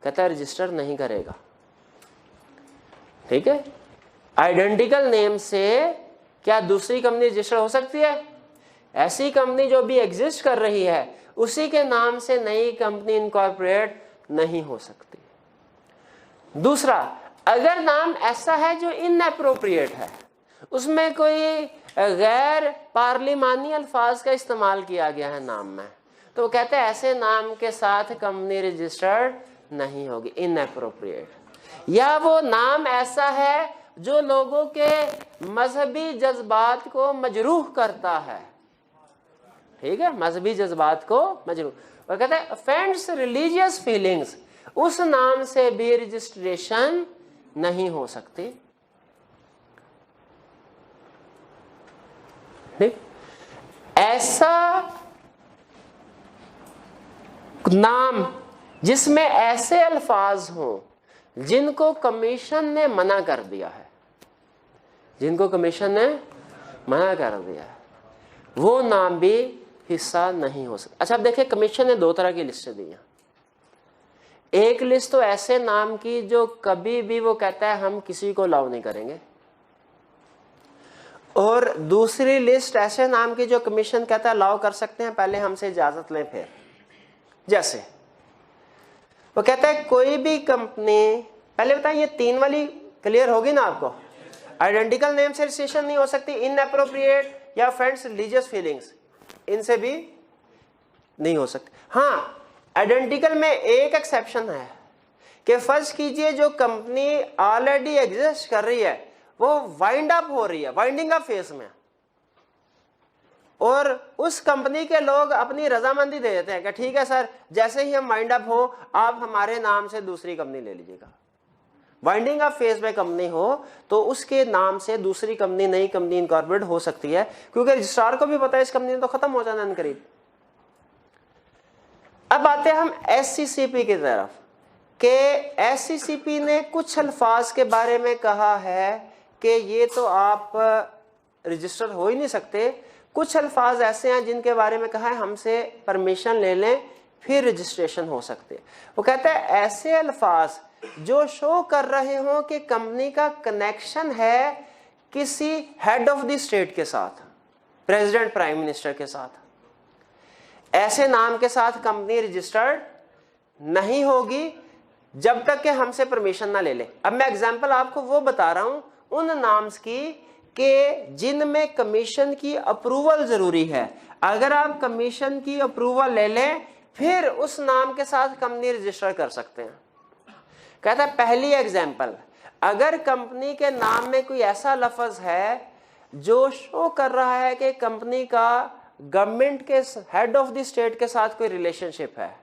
कहता है रजिस्टर नहीं करेगा। ठीक है, आइडेंटिकल नेम से क्या दूसरी कंपनी रजिस्टर हो सकती है? ऐसी कंपनी जो भी एग्जिस्ट कर रही है उसी के नाम से नई कंपनी इनकॉर्पोरेट नहीं हो सकती। दूसरा, अगर नाम ऐसा है जो इनएप्रोप्रिएट है, उसमें कोई गैर पार्लिमानी अल्फाज का इस्तेमाल किया गया है नाम में, तो वो कहते हैं ऐसे नाम के साथ कंपनी रजिस्टर्ड नहीं होगी, इनएप्रोप्रिएट। या वो नाम ऐसा है जो लोगों के मजहबी जज्बात को मजरूह करता है, ठीक है, मजहबी जज्बात को मजरूह, वो कहते हैं ऑफेंड्स रिलीजियस फीलिंग्स, उस नाम से भी रजिस्ट्रेशन नहीं हो सकती। ठीक, ऐसा नाम जिसमें ऐसे अल्फाज हों जिनको कमीशन ने मना कर दिया है, जिनको कमीशन ने मना कर दिया है, वो नाम भी हिस्सा नहीं हो सकता। अच्छा, अब देखिए, कमीशन ने दो तरह की लिस्टें दी हैं। एक लिस्ट तो ऐसे नाम की जो कभी भी वो कहता है हम किसी को अलाउ नहीं करेंगे, और दूसरी लिस्ट ऐसे नाम की जो कमीशन कहता है अलाउ कर सकते हैं, पहले हमसे इजाजत लें फिर। जैसे वो कहता है कोई भी कंपनी, पहले बताइए, ये तीन वाली क्लियर होगी ना आपको? आइडेंटिकल नेम से रजिस्ट्रेशन नहीं हो सकती, इनएप्रोप्रिएट या फ्रेंड्स रिलीजियस फीलिंग्स, इनसे भी नहीं हो सकती। हाँ, आइडेंटिकल में एक एक्सेप्शन है कि फर्ज कीजिए जो कंपनी ऑलरेडी एग्जिस्ट कर रही है वो वाइंड अप हो रही है, वाइंडिंग अप फेज में, और उस कंपनी के लोग अपनी रजामंदी दे देते हैं कि ठीक है सर, जैसे ही हम वाइंड अप हो आप हमारे नाम से दूसरी कंपनी ले लीजिएगा। वाइंडिंग अप फेज में कंपनी हो तो उसके नाम से दूसरी कंपनी, नई कंपनी इनकॉर्पोरेट हो सकती है, क्योंकि रजिस्ट्रार को भी पता है इस कंपनी ने तो खत्म हो जाना अनकरीब। अब आते हैं हम SCCP की तरफ, कि SCCP ने कुछ अल्फाज के बारे में कहा है कि ये तो आप रजिस्टर हो ही नहीं सकते। कुछ अल्फाज ऐसे हैं जिनके बारे में कहा है हमसे परमिशन ले लें फिर रजिस्ट्रेशन हो सकते। वो कहता है ऐसे अल्फाज जो शो कर रहे हो कि कंपनी का कनेक्शन है किसी हेड ऑफ द स्टेट के साथ, प्रेसिडेंट, प्राइम मिनिस्टर के साथ, ऐसे नाम के साथ कंपनी रजिस्टर्ड नहीं होगी जब तक कि हमसे परमिशन ना ले ले। अब मैं एग्जांपल आपको वो बता रहा हूं उन नाम्स की कि जिनमें कमीशन की अप्रूवल जरूरी है। अगर आप कमीशन की अप्रूवल ले लें फिर उस नाम के साथ कंपनी रजिस्टर कर सकते हैं। कहता है पहली एग्जांपल, अगर कंपनी के नाम में कोई ऐसा लफ्ज है जो शो कर रहा है कि कंपनी का गवर्नमेंट के हेड ऑफ द स्टेट के साथ कोई रिलेशनशिप है,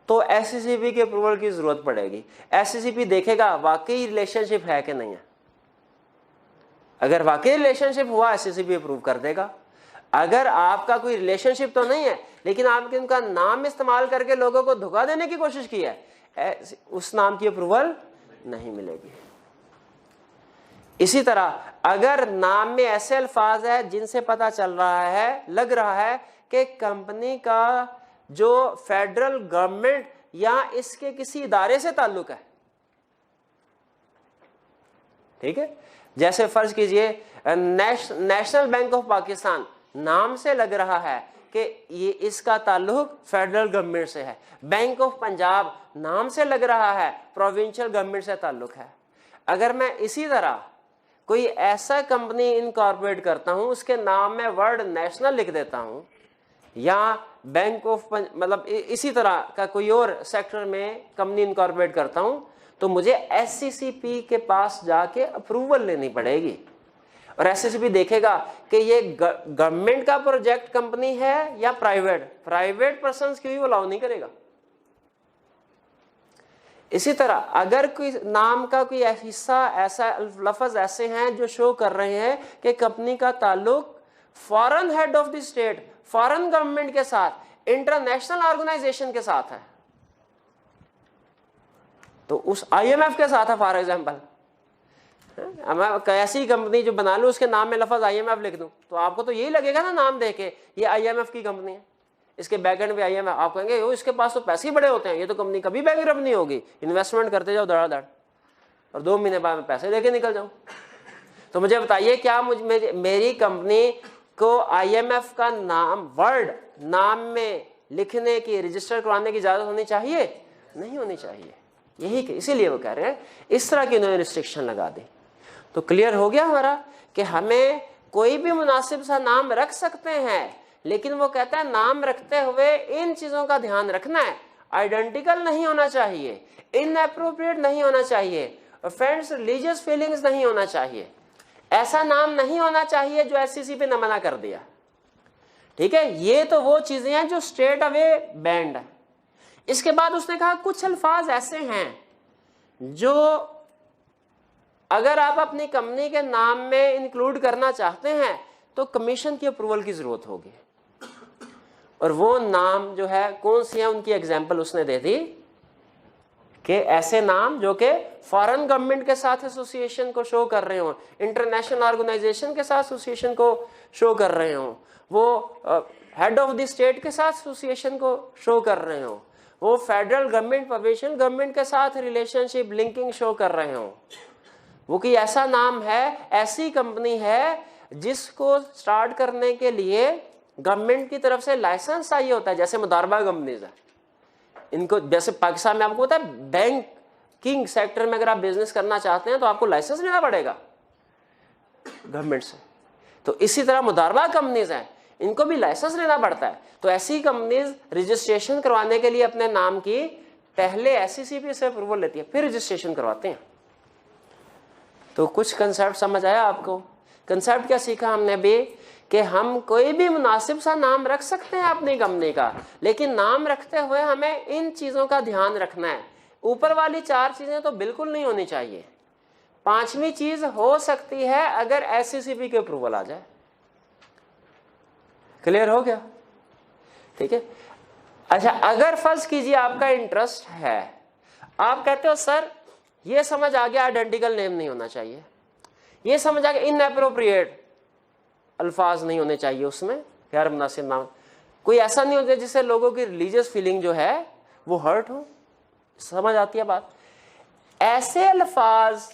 तो SCCP के अप्रूवल की जरूरत पड़ेगी। SCCP देखेगा वाकई रिलेशनशिप है कि नहीं है। अगर वाकई रिलेशनशिप हुआ SCCP अप्रूव कर देगा। अगर आपका कोई रिलेशनशिप तो नहीं है लेकिन आपने उनका नाम इस्तेमाल करके लोगों को धोखा देने की कोशिश की है, उस नाम की अप्रूवल नहीं मिलेगी। इसी तरह अगर नाम में ऐसे अल्फाज है जिनसे पता चल रहा है, लग रहा है कि कंपनी का जो फेडरल गवर्नमेंट या इसके किसी इदारे से ताल्लुक है, ठीक है, जैसे फर्ज कीजिए नेशनल बैंक ऑफ पाकिस्तान नाम से लग रहा है कि ये इसका ताल्लुक फेडरल गवर्नमेंट से है। बैंक ऑफ पंजाब नाम से लग रहा है प्रोविंशियल गवर्नमेंट से ताल्लुक है। अगर मैं इसी तरह कोई ऐसा कंपनी इनकॉर्पोरेट करता हूं, उसके नाम में वर्ड नेशनल लिख देता हूं, या बैंक ऑफ मतलब इसी तरह का कोई और सेक्टर में कंपनी इनकॉर्पोरेट करता हूं, तो मुझे SCCP के पास जाके अप्रूवल लेनी पड़ेगी। और SCCP देखेगा कि ये गवर्नमेंट का प्रोजेक्ट कंपनी है या प्राइवेट पर्संस की भी वो अलाउ नहीं करेगा। इसी तरह अगर कोई नाम का कोई हिस्सा, ऐसा लफ्ज ऐसे हैं जो शो कर रहे हैं कि कंपनी का ताल्लुक foreign head of the state, foreign government के साथ, इंटरनेशनल ऑर्गेनाइजेशन के साथ है, तो उस IMF के साथ है फॉर एग्जाम्पल, मैं ऐसी कंपनी जो बना लूं उसके नाम में लफ्ज IMF लिख दूं, तो आपको तो यही लगेगा ना नाम देके ये IMF की कंपनी है, इसके बैकएंड पे IMF। आप कहेंगे ओ इसके पास तो पैसे ही बड़े होते हैं, ये तो कंपनी कभी बैंकरप्ट नहीं होगी, इन्वेस्टमेंट करते जाओ धड़ाधड़ और 2 महीने बाद में पैसे लेके निकल जाऊं। तो मुझे बताइए क्या मेरी कंपनी को IMF का नाम वर्ड नाम में लिखने की, रजिस्टर करवाने की इजाजत होनी चाहिए? नहीं होनी चाहिए। यही इसीलिए वो कह रहे हैं इस तरह की उन्होंने रिस्ट्रिक्शन लगा दी। तो क्लियर हो गया हमारा कि हमें कोई भी मुनासिब सा नाम रख सकते हैं, लेकिन वो कहता है नाम रखते हुए इन चीजों का ध्यान रखना है, आइडेंटिकल नहीं होना चाहिए, इनएप्रोप्रिएट नहीं होना चाहिए, ऑफेंस रिलीजियस फीलिंग्स नहीं होना चाहिए, ऐसा नाम नहीं होना चाहिए जो SCCP ने मना कर दिया। ठीक है, ये तो वो चीजें हैं जो स्ट्रेट अवे बैंड है। इसके बाद उसने कहा कुछ अल्फाज ऐसे हैं जो अगर आप अपनी कंपनी के नाम में इंक्लूड करना चाहते हैं तो कमीशन की अप्रूवल की जरूरत होगी। और वो नाम जो है कौन सी है, उनकी एग्जांपल उसने दे दी कि ऐसे नाम जो कि फॉरेन गवर्नमेंट के साथ एसोसिएशन को शो कर रहे हो, इंटरनेशनल ऑर्गेनाइजेशन के साथ एसोसिएशन को शो कर रहे हो, वो हेड ऑफ द स्टेट के साथ एसोसिएशन को शो कर रहे हो, वो फेडरल गवर्नमेंट प्रोविंशियल गवर्नमेंट के साथ रिलेशनशिप लिंकिंग शो कर रहे हो, वो कोई ऐसा नाम है, ऐसी कंपनी है जिसको स्टार्ट करने के लिए गवर्नमेंट की तरफ से लाइसेंस चाहिए होता है। जैसे मुदारबा कंपनीज है, इनको जैसे पाकिस्तान में आपको पता है बैंकिंग सेक्टर में अगर आप बिजनेस करना चाहते हैं तो आपको लाइसेंस लेना पड़ेगा गवर्नमेंट से। तो इसी तरह मुदारबा कंपनीज हैं, इनको भी लाइसेंस लेना पड़ता है। तो ऐसी कंपनीज रजिस्ट्रेशन करवाने के लिए अपने नाम की पहले SCCP से अप्रूवल लेती है, फिर रजिस्ट्रेशन करवाते हैं। तो कुछ कंसेप्ट समझ आया आपको? कंसेप्ट क्या सीखा हमने भी कि हम कोई भी मुनासिब सा नाम रख सकते हैं अपनी कंपनी का, लेकिन नाम रखते हुए हमें इन चीजों का ध्यान रखना है। ऊपर वाली 4 चीजें तो बिल्कुल नहीं होनी चाहिए, 5वीं चीज हो सकती है अगर SCCP के अप्रूवल आ जाए। क्लियर हो गया? ठीक है। अच्छा, अगर फर्ज कीजिए आपका इंटरेस्ट है, आप कहते हो सर ये समझ आ गया आइडेंटिकल नेम नहीं होना चाहिए, ये समझ आ गया इनएप्रोप्रिएट अल्फाज नहीं होने चाहिए उसमें, गैर मुनासिब नाम, कोई ऐसा नहीं होता जिससे लोगों की रिलीजियस फीलिंग जो है वो हर्ट हो, समझ आती है बात? ऐसे अल्फाज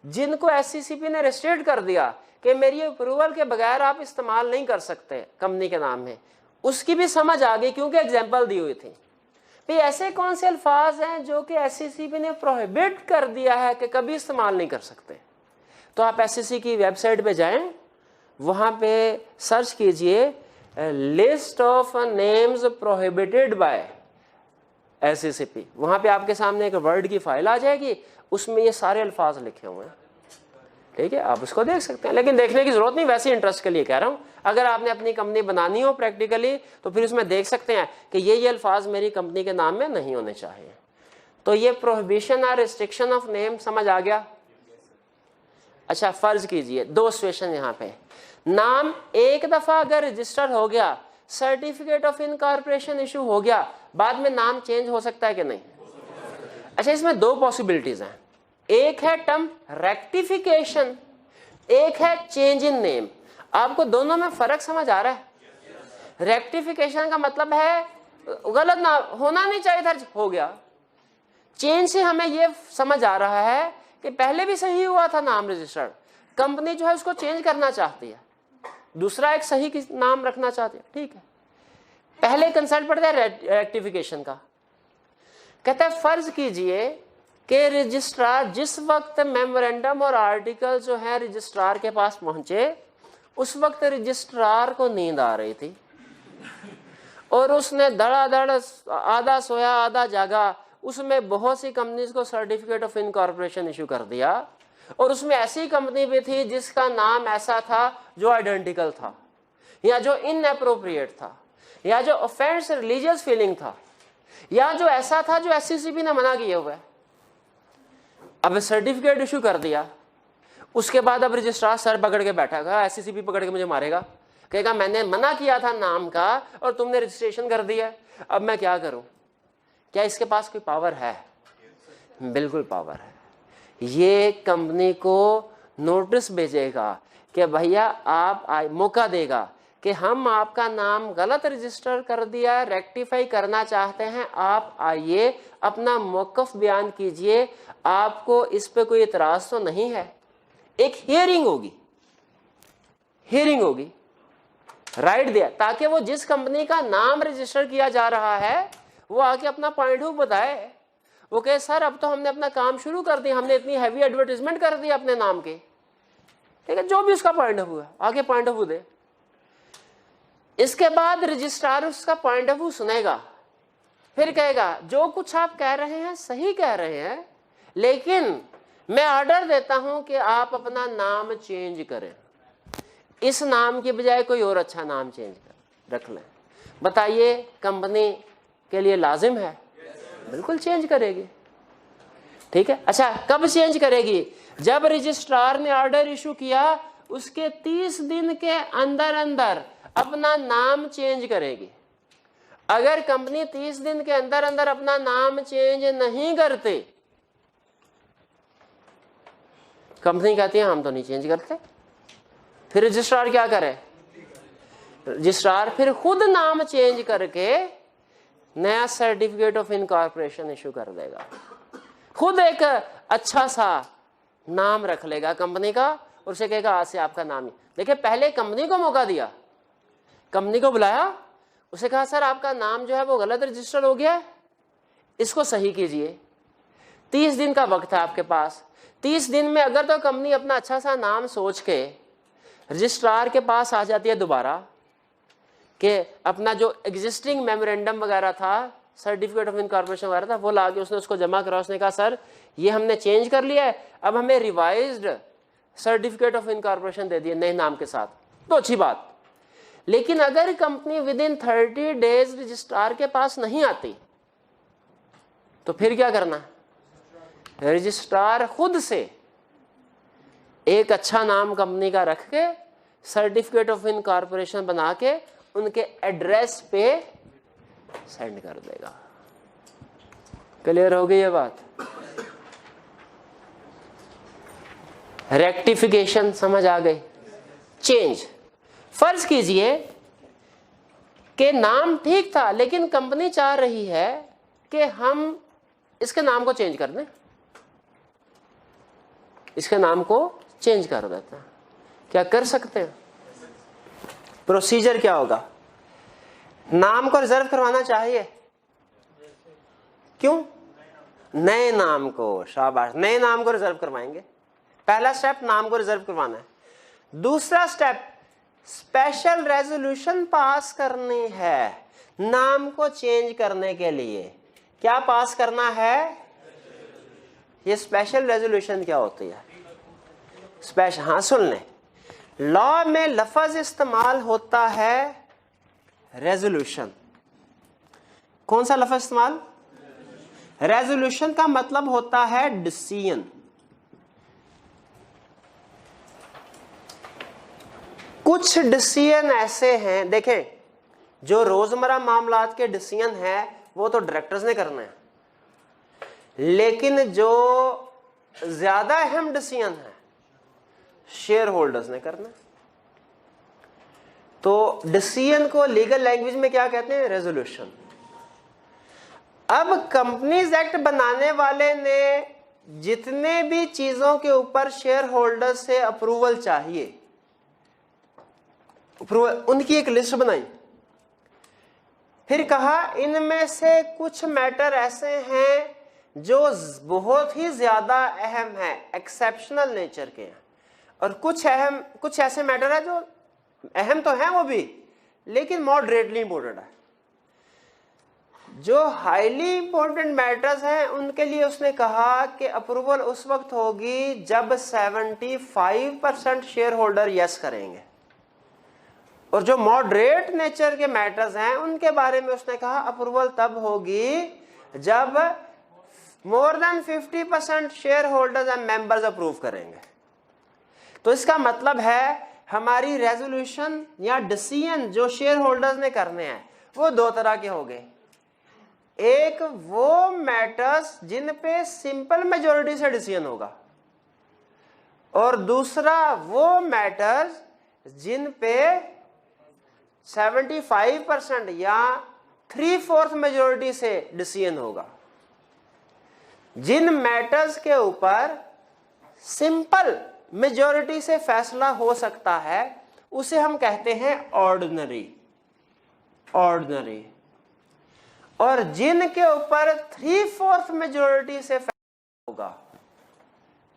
जिनको SCCP ने रेस्ट्रिक्ट कर दिया कि मेरी अप्रूवल के बगैर आप इस्तेमाल नहीं कर सकते कंपनी के नाम में, उसकी भी समझ आ गई क्योंकि एग्जाम्पल दी हुई थी। भाई ऐसे कौन से अल्फाज हैं जो कि SCCP ने प्रोहिबिट कर दिया है कि कभी इस्तेमाल नहीं कर सकते? तो आप SCCP की वेबसाइट पे जाएं, वहां पे सर्च कीजिए list of names prohibited by SCCP। वहां पे आपके सामने एक वर्ड की फाइल आ जाएगी, उसमें ये सारे अल्फाज लिखे हुए हैं। ठीक है, आप उसको देख सकते हैं, लेकिन देखने की जरूरत नहीं, वैसे इंटरेस्ट के लिए कह रहा हूं। अगर आपने अपनी कंपनी बनानी हो प्रैक्टिकली तो फिर उसमें देख सकते हैं कि ये अल्फाज मेरी कंपनी के नाम में नहीं होने चाहिए। तो ये प्रोहिबिशन और रिस्ट्रिक्शन ऑफ नेम समझ आ गया? अच्छा, फर्ज कीजिए 2 सिचुएशन यहाँ पे, नाम एक दफा अगर रजिस्टर हो गया, सर्टिफिकेट ऑफ इनकॉर्पोरेशन इशू हो गया, बाद में नाम चेंज हो सकता है कि नहीं? अच्छा, इसमें 2 पॉसिबिलिटीज हैं, एक है टर्म रेक्टिफिकेशन, एक है चेंज इन नेम। आपको दोनों में फर्क समझ आ रहा है? रेक्टिफिकेशन का मतलब है गलत ना होना नहीं चाहिए था, हो गया। चेंज से हमें यह समझ आ रहा है कि पहले भी सही हुआ था नाम रजिस्टर्ड, कंपनी जो है उसको चेंज करना चाहती है, दूसरा एक सही नाम रखना चाहती है। ठीक है, पहले कंसल्ट पड़ता है रेक्टिफिकेशन का। कहता है फर्ज कीजिए कि रजिस्ट्रार जिस वक्त मेमोरेंडम और आर्टिकल जो है रजिस्ट्रार के पास पहुंचे, उस वक्त रजिस्ट्रार को नींद आ रही थी और उसने धड़ाधड़ आधा सोया आधा जागा, उसमें बहुत सी कंपनीज को सर्टिफिकेट ऑफ इनकॉर्पोरेशन इशू कर दिया, और उसमें ऐसी कंपनी भी थी जिसका नाम ऐसा था जो आइडेंटिकल था, या जो इनएप्रोप्रिएट था, या जो ऑफेंस रिलीजियस फीलिंग था, या जो ऐसा था जो SCCP ने मना किया हुआ है। अब सर्टिफिकेट इशू कर दिया, उसके बाद अब रजिस्ट्रार सर पकड़ के बैठा था, SCCP पकड़ के मुझे मारेगा, कहेगा मैंने मना किया था नाम का और तुमने रजिस्ट्रेशन कर दिया, अब मैं क्या करूं? क्या इसके पास कोई पावर है? बिल्कुल पावर है। ये कंपनी को नोटिस भेजेगा कि भैया आप मौका देगा कि हम आपका नाम गलत रजिस्टर कर दिया है, रेक्टिफाई करना चाहते हैं, आप आइए अपना मौकफ बयान कीजिए, आपको इस पे कोई इतराज तो नहीं है। एक हियरिंग होगी, राइट दिया, ताकि वो जिस कंपनी का नाम रजिस्टर किया जा रहा है वो आके अपना पॉइंट ऑफ बताए। वो कहे सर अब तो हमने अपना काम शुरू कर दिया, हमने इतनी हैवी एडवर्टाइजमेंट कर दी अपने नाम के, ठीक है, जो भी उसका पॉइंट ऑफ व्यू है आगे पॉइंट ऑफ व्यू दे। इसके बाद रजिस्ट्रार उसका पॉइंट ऑफ व्यू सुनेगा, फिर कहेगा जो कुछ आप कह रहे हैं सही कह रहे हैं, लेकिन मैं ऑर्डर देता हूं कि आप अपना नाम चेंज करें, इस नाम के बजाय कोई और अच्छा नाम चेंज कर रख लें। बताइए कंपनी के लिए लाजिम है? बिल्कुल चेंज करेगी, ठीक है। अच्छा कब चेंज करेगी? जब रजिस्ट्रार ने ऑर्डर इशू किया उसके 30 दिन के अंदर अंदर अपना नाम चेंज करेगी। अगर कंपनी 30 दिन के अंदर अंदर अपना नाम चेंज नहीं करते, कंपनी कहती है हम तो नहीं चेंज करते, फिर रजिस्ट्रार क्या करे? रजिस्ट्रार फिर खुद नाम चेंज करके नया सर्टिफिकेट ऑफ इनकॉर्पोरेशन इशू कर देगा, खुद एक अच्छा सा नाम रख लेगा कंपनी का और उसे कहेगा आज से आपका नाम ही। देखिए पहले कंपनी को मौका दिया, कंपनी को बुलाया, उसे कहा सर आपका नाम जो है वो गलत रजिस्टर हो गया है, इसको सही कीजिए। 30 दिन का वक्त है आपके पास। 30 दिन में अगर तो कंपनी अपना अच्छा सा नाम सोच के रजिस्ट्रार के पास आ जाती है दोबारा कि अपना जो एग्जिस्टिंग मेमोरेंडम वगैरह था, सर्टिफिकेट ऑफ इनकॉर्पोरेशन वगैरह था, वो ला के उसने उसको जमा करा। उसने कहा सर ये हमने चेंज कर लिया है, अब हमें रिवाइज्ड सर्टिफिकेट ऑफ इनकॉर्पोरेशन दे दिए नए नाम के साथ, तो अच्छी बात। लेकिन अगर company with in 30 days registrar के पास नहीं आती तो फिर क्या करना है? रजिस्ट्रार खुद से एक अच्छा नाम कंपनी का रख के सर्टिफिकेट ऑफ इनकॉर्पोरेशन बना के उनके एड्रेस पे सेंड कर देगा। क्लियर हो गई ये बात? रेक्टिफिकेशन समझ आ गई? चेंज। फर्ज कीजिए कि नाम ठीक था लेकिन कंपनी चाह रही है कि हम इसके नाम को चेंज कर दें, इसके नाम को चेंज कर देते हैं। क्या कर सकते हैं? प्रोसीजर क्या होगा? नाम को रिजर्व करवाना चाहिए। क्यों? नए नाम को, शाबाश, नए नाम को रिजर्व करवाएंगे। पहला स्टेप नाम को रिजर्व करवाना है। दूसरा स्टेप स्पेशल रेजोल्यूशन पास करनी है नाम को चेंज करने के लिए। क्या पास करना है? ये स्पेशल रेजोल्यूशन क्या होती है? स्पेशल, हाँ सुन लें, लॉ में लफ्ज इस्तेमाल होता है रेजोल्यूशन। कौन सा लफ्ज इस्तेमाल? रेजोल्यूशन का मतलब होता है डिसीजन। कुछ डिसीजन ऐसे हैं, देखें, जो रोजमर्रा मामलात के डिसीजन हैं वो तो डायरेक्टर्स ने करना है, लेकिन जो ज्यादा अहम डिसीजन है शेयर होल्डर्स ने करना है। तो डिसीजन को लीगल लैंग्वेज में क्या कहते हैं? रेजोल्यूशन। अब कंपनीज एक्ट बनाने वाले ने जितने भी चीजों के ऊपर शेयर होल्डर से अप्रूवल चाहिए, अप्रूवल, उनकी एक लिस्ट बनाई। फिर कहा इनमें से कुछ मैटर ऐसे हैं जो बहुत ही ज्यादा अहम है, एक्सेप्शनल नेचर के हैं, और कुछ ऐसे मैटर है जो अहम तो है वो भी, लेकिन मॉडरेटली इंपॉर्टेंट है। जो हाईली इंपॉर्टेंट मैटर्स हैं उनके लिए उसने कहा कि अप्रूवल उस वक्त होगी जब 75% शेयर होल्डर यस करेंगे, और जो मॉडरेट नेचर के मैटर्स हैं उनके बारे में उसने कहा अप्रूवल तब होगी जब more than 50% share holders and members approve करेंगे। तो इसका मतलब है हमारी रेजोल्यूशन या डिसीजन जो शेयर होल्डर्स ने करने हैं वो दो तरह के हो गए। एक वो मैटर्स जिन पे सिंपल मेजॉरिटी से डिसीजन होगा, और दूसरा वो मैटर्स जिन पे 75% या 3/4 मेजॉरिटी से डिसीजन होगा। जिन मैटर्स के ऊपर सिंपल मेजॉरिटी से फैसला हो सकता है उसे हम कहते हैं ऑर्डिनरी। ऑर्डिनरी। और जिनके ऊपर 3/4 मेजोरिटी से होगा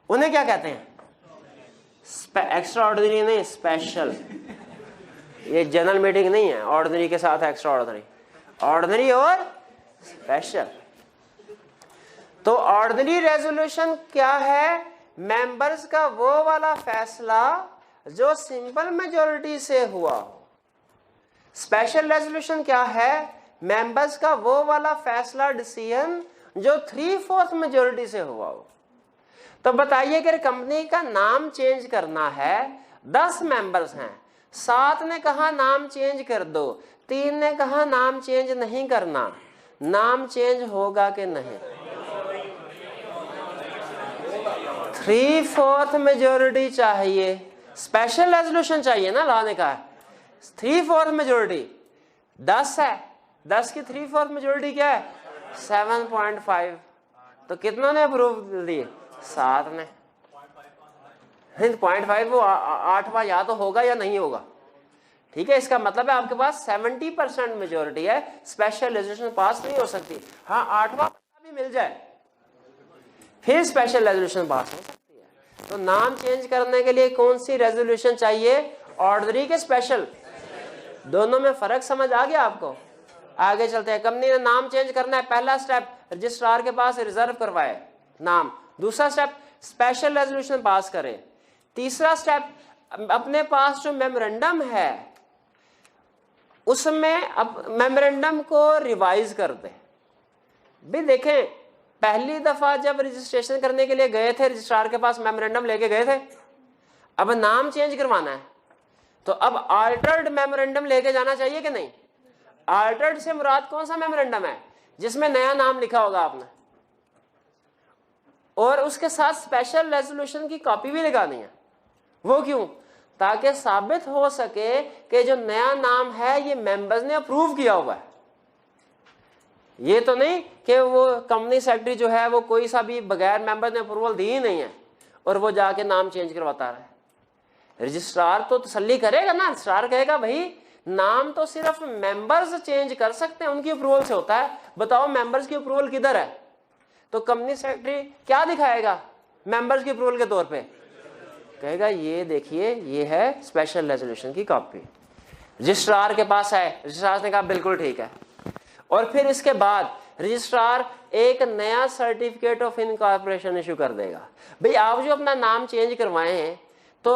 उन्हें क्या कहते हैं? एक्स्ट्रा ऑर्डिनरी नहीं, स्पेशल। ये जनरल मीटिंग नहीं है ऑर्डिनरी के साथ एक्स्ट्रा ऑर्डिनरी, ऑर्डिनरी और स्पेशल। तो ऑर्डिनरी रेजोल्यूशन क्या है? मेंबर्स का वो वाला फैसला जो सिंपल मेजोरिटी से हुआ हो। स्पेशल रेजोल्यूशन क्या है? मेंबर्स का वो वाला फैसला, डिसीजन जो 3/4 मेजोरिटी से हुआ हो। तो बताइए कि कंपनी का नाम चेंज करना है, 10 मेंबर्स हैं, 7 ने कहा नाम चेंज कर दो, 3 ने कहा नाम चेंज नहीं करना, नाम चेंज होगा कि नहीं? 3/4 मेजोरिटी चाहिए, स्पेशल रेजोल्यूशन चाहिए ना, लॉ ने कहा 3/4 मेजोरिटी। 10 है, 10 की 3/4 मेजोरिटी क्या है? 7.5। तो कितनों ने अप्रूव दिए? 7 ने। 0.5 वो 8वां या तो होगा या नहीं होगा। ठीक है, इसका मतलब है आपके पास 70% मेजोरिटी है, स्पेशल रेजोल्यूशन पास नहीं हो सकती। हाँ, 8वां भी मिल जाए फिर स्पेशल रेजोल्यूशन पास हो सकती है। तो नाम चेंज करने के लिए कौन सी रेजोल्यूशन चाहिए? ऑर्डिनरी के स्पेशल? दोनों में फर्क समझ आ गया आपको? आगे चलते हैं। कंपनी ने नाम चेंज करना है, पहला स्टेप रजिस्ट्रार के पास रिजर्व करवाए नाम, दूसरा स्टेप स्पेशल रेजोल्यूशन पास करे, तीसरा स्टेप अपने पास जो मेमोरेंडम है उसमें अब मेमोरेंडम को रिवाइज कर दे। भी देखें, पहली दफा जब रजिस्ट्रेशन करने के लिए गए थे रजिस्ट्रार के पास, मेमोरेंडम लेके गए थे, अब नाम चेंज करवाना है तो अब अल्टर्ड मेमोरेंडम लेके जाना चाहिए कि नहीं? अल्टर्ड से मुराद कौन सा मेमोरेंडम है? जिसमें नया नाम लिखा होगा आपने, और उसके साथ स्पेशल रेजोल्यूशन की कॉपी भी लगानी है। वो क्यों? ताकि साबित हो सके कि जो नया नाम है ये मेंबर्स ने अप्रूव किया हुआ है। ये तो नहीं कि वो कंपनी सेक्रेटरी जो है वो कोई सा भी बगैर मेंबर ने अप्रूवल दी ही नहीं है और वो जाके नाम चेंज करवाता है। रजिस्ट्रार तो तसल्ली करेगा ना, रजिस्ट्रार कहेगा भाई नाम तो सिर्फ मेंबर्स चेंज कर सकते हैं, उनकी अप्रूवल से होता है, बताओ मेंबर्स की अप्रूवल किधर है? तो कंपनी सेक्रेटरी क्या दिखाएगा मेंबर्स की अप्रूवल के तौर पे? कहेगा ये देखिए ये है स्पेशल रेजोल्यूशन की कॉपी, रजिस्ट्रार के पास है। रजिस्ट्रार ने कहा बिल्कुल ठीक है। और फिर इसके बाद रजिस्ट्रार एक नया सर्टिफिकेट ऑफ इनकॉर्पोरेशन इशू कर देगा। भाई आप जो अपना नाम चेंज करवाए हैं तो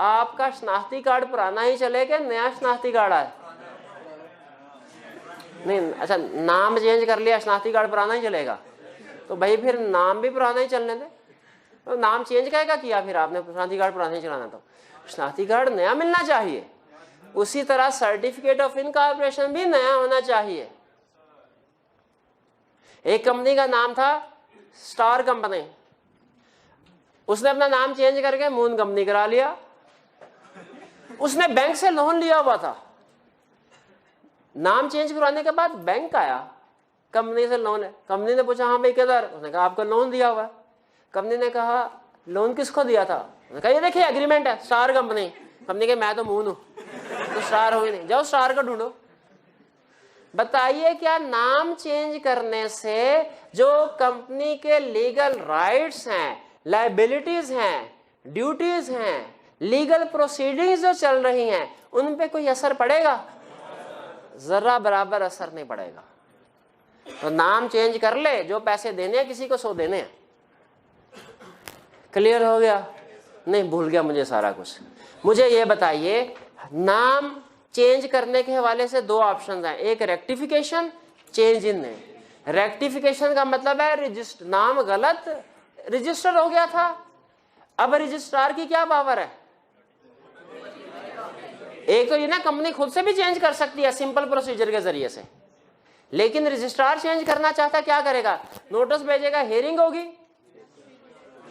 आपका शनाख्ती कार्ड पुराना ही चलेगा, नया शनाख्ती कार्ड आए? नहीं, अच्छा नाम चेंज कर लिया, शनाख्ती कार्ड पुराना ही चलेगा, तो भाई फिर नाम भी पुराना ही चलने दे। तो नाम चेंज करेगा किया फिर आपने, शनाख्ती कार्ड पुराना ही चलाना, तो शनाख्ती कार्ड नया मिलना चाहिए। उसी तरह सर्टिफिकेट ऑफ इनकॉर्पोरेशन भी नया होना चाहिए। एक कंपनी का नाम था स्टार कंपनी, उसने अपना नाम चेंज करके मून कंपनी करा लिया। उसने बैंक से लोन लिया हुआ था, नाम चेंज करवाने के बाद बैंक आया, कंपनी से लोन है। कंपनी ने पूछा हाँ भाई किधर? उसने कहा आपको लोन दिया हुआ है। कंपनी ने कहा लोन किसको दिया था? उसने कहा ये देखिए एग्रीमेंट है, स्टार कंपनी। कंपनी के मैं तो मून हूं, तो स्टार हो ही नहीं, जाओ स्टार का ढूंढो। बताइए क्या नाम चेंज करने से जो कंपनी के लीगल राइट्स हैं, लायबिलिटीज हैं, ड्यूटीज हैं, लीगल प्रोसीडिंग्स जो चल रही हैं, उन पे कोई असर पड़ेगा? जरा बराबर असर नहीं पड़ेगा। तो नाम चेंज कर ले, जो पैसे देने हैं किसी को सो देने हैं। क्लियर हो गया? नहीं, भूल गया मुझे सारा कुछ। मुझे ये बताइए, नाम चेंज करने के हवाले से दो ऑप्शन हैं, एक rectification, change in name. Rectification का मतलब है नाम गलत रजिस्टर हो गया था, अब रजिस्ट्रार की क्या पावर है? एक तो ये ना कंपनी खुद से भी चेंज कर सकती है सिंपल प्रोसीजर के जरिए से, लेकिन रजिस्ट्रार चेंज करना चाहता क्या करेगा? नोटिस भेजेगा, हेयरिंग होगी,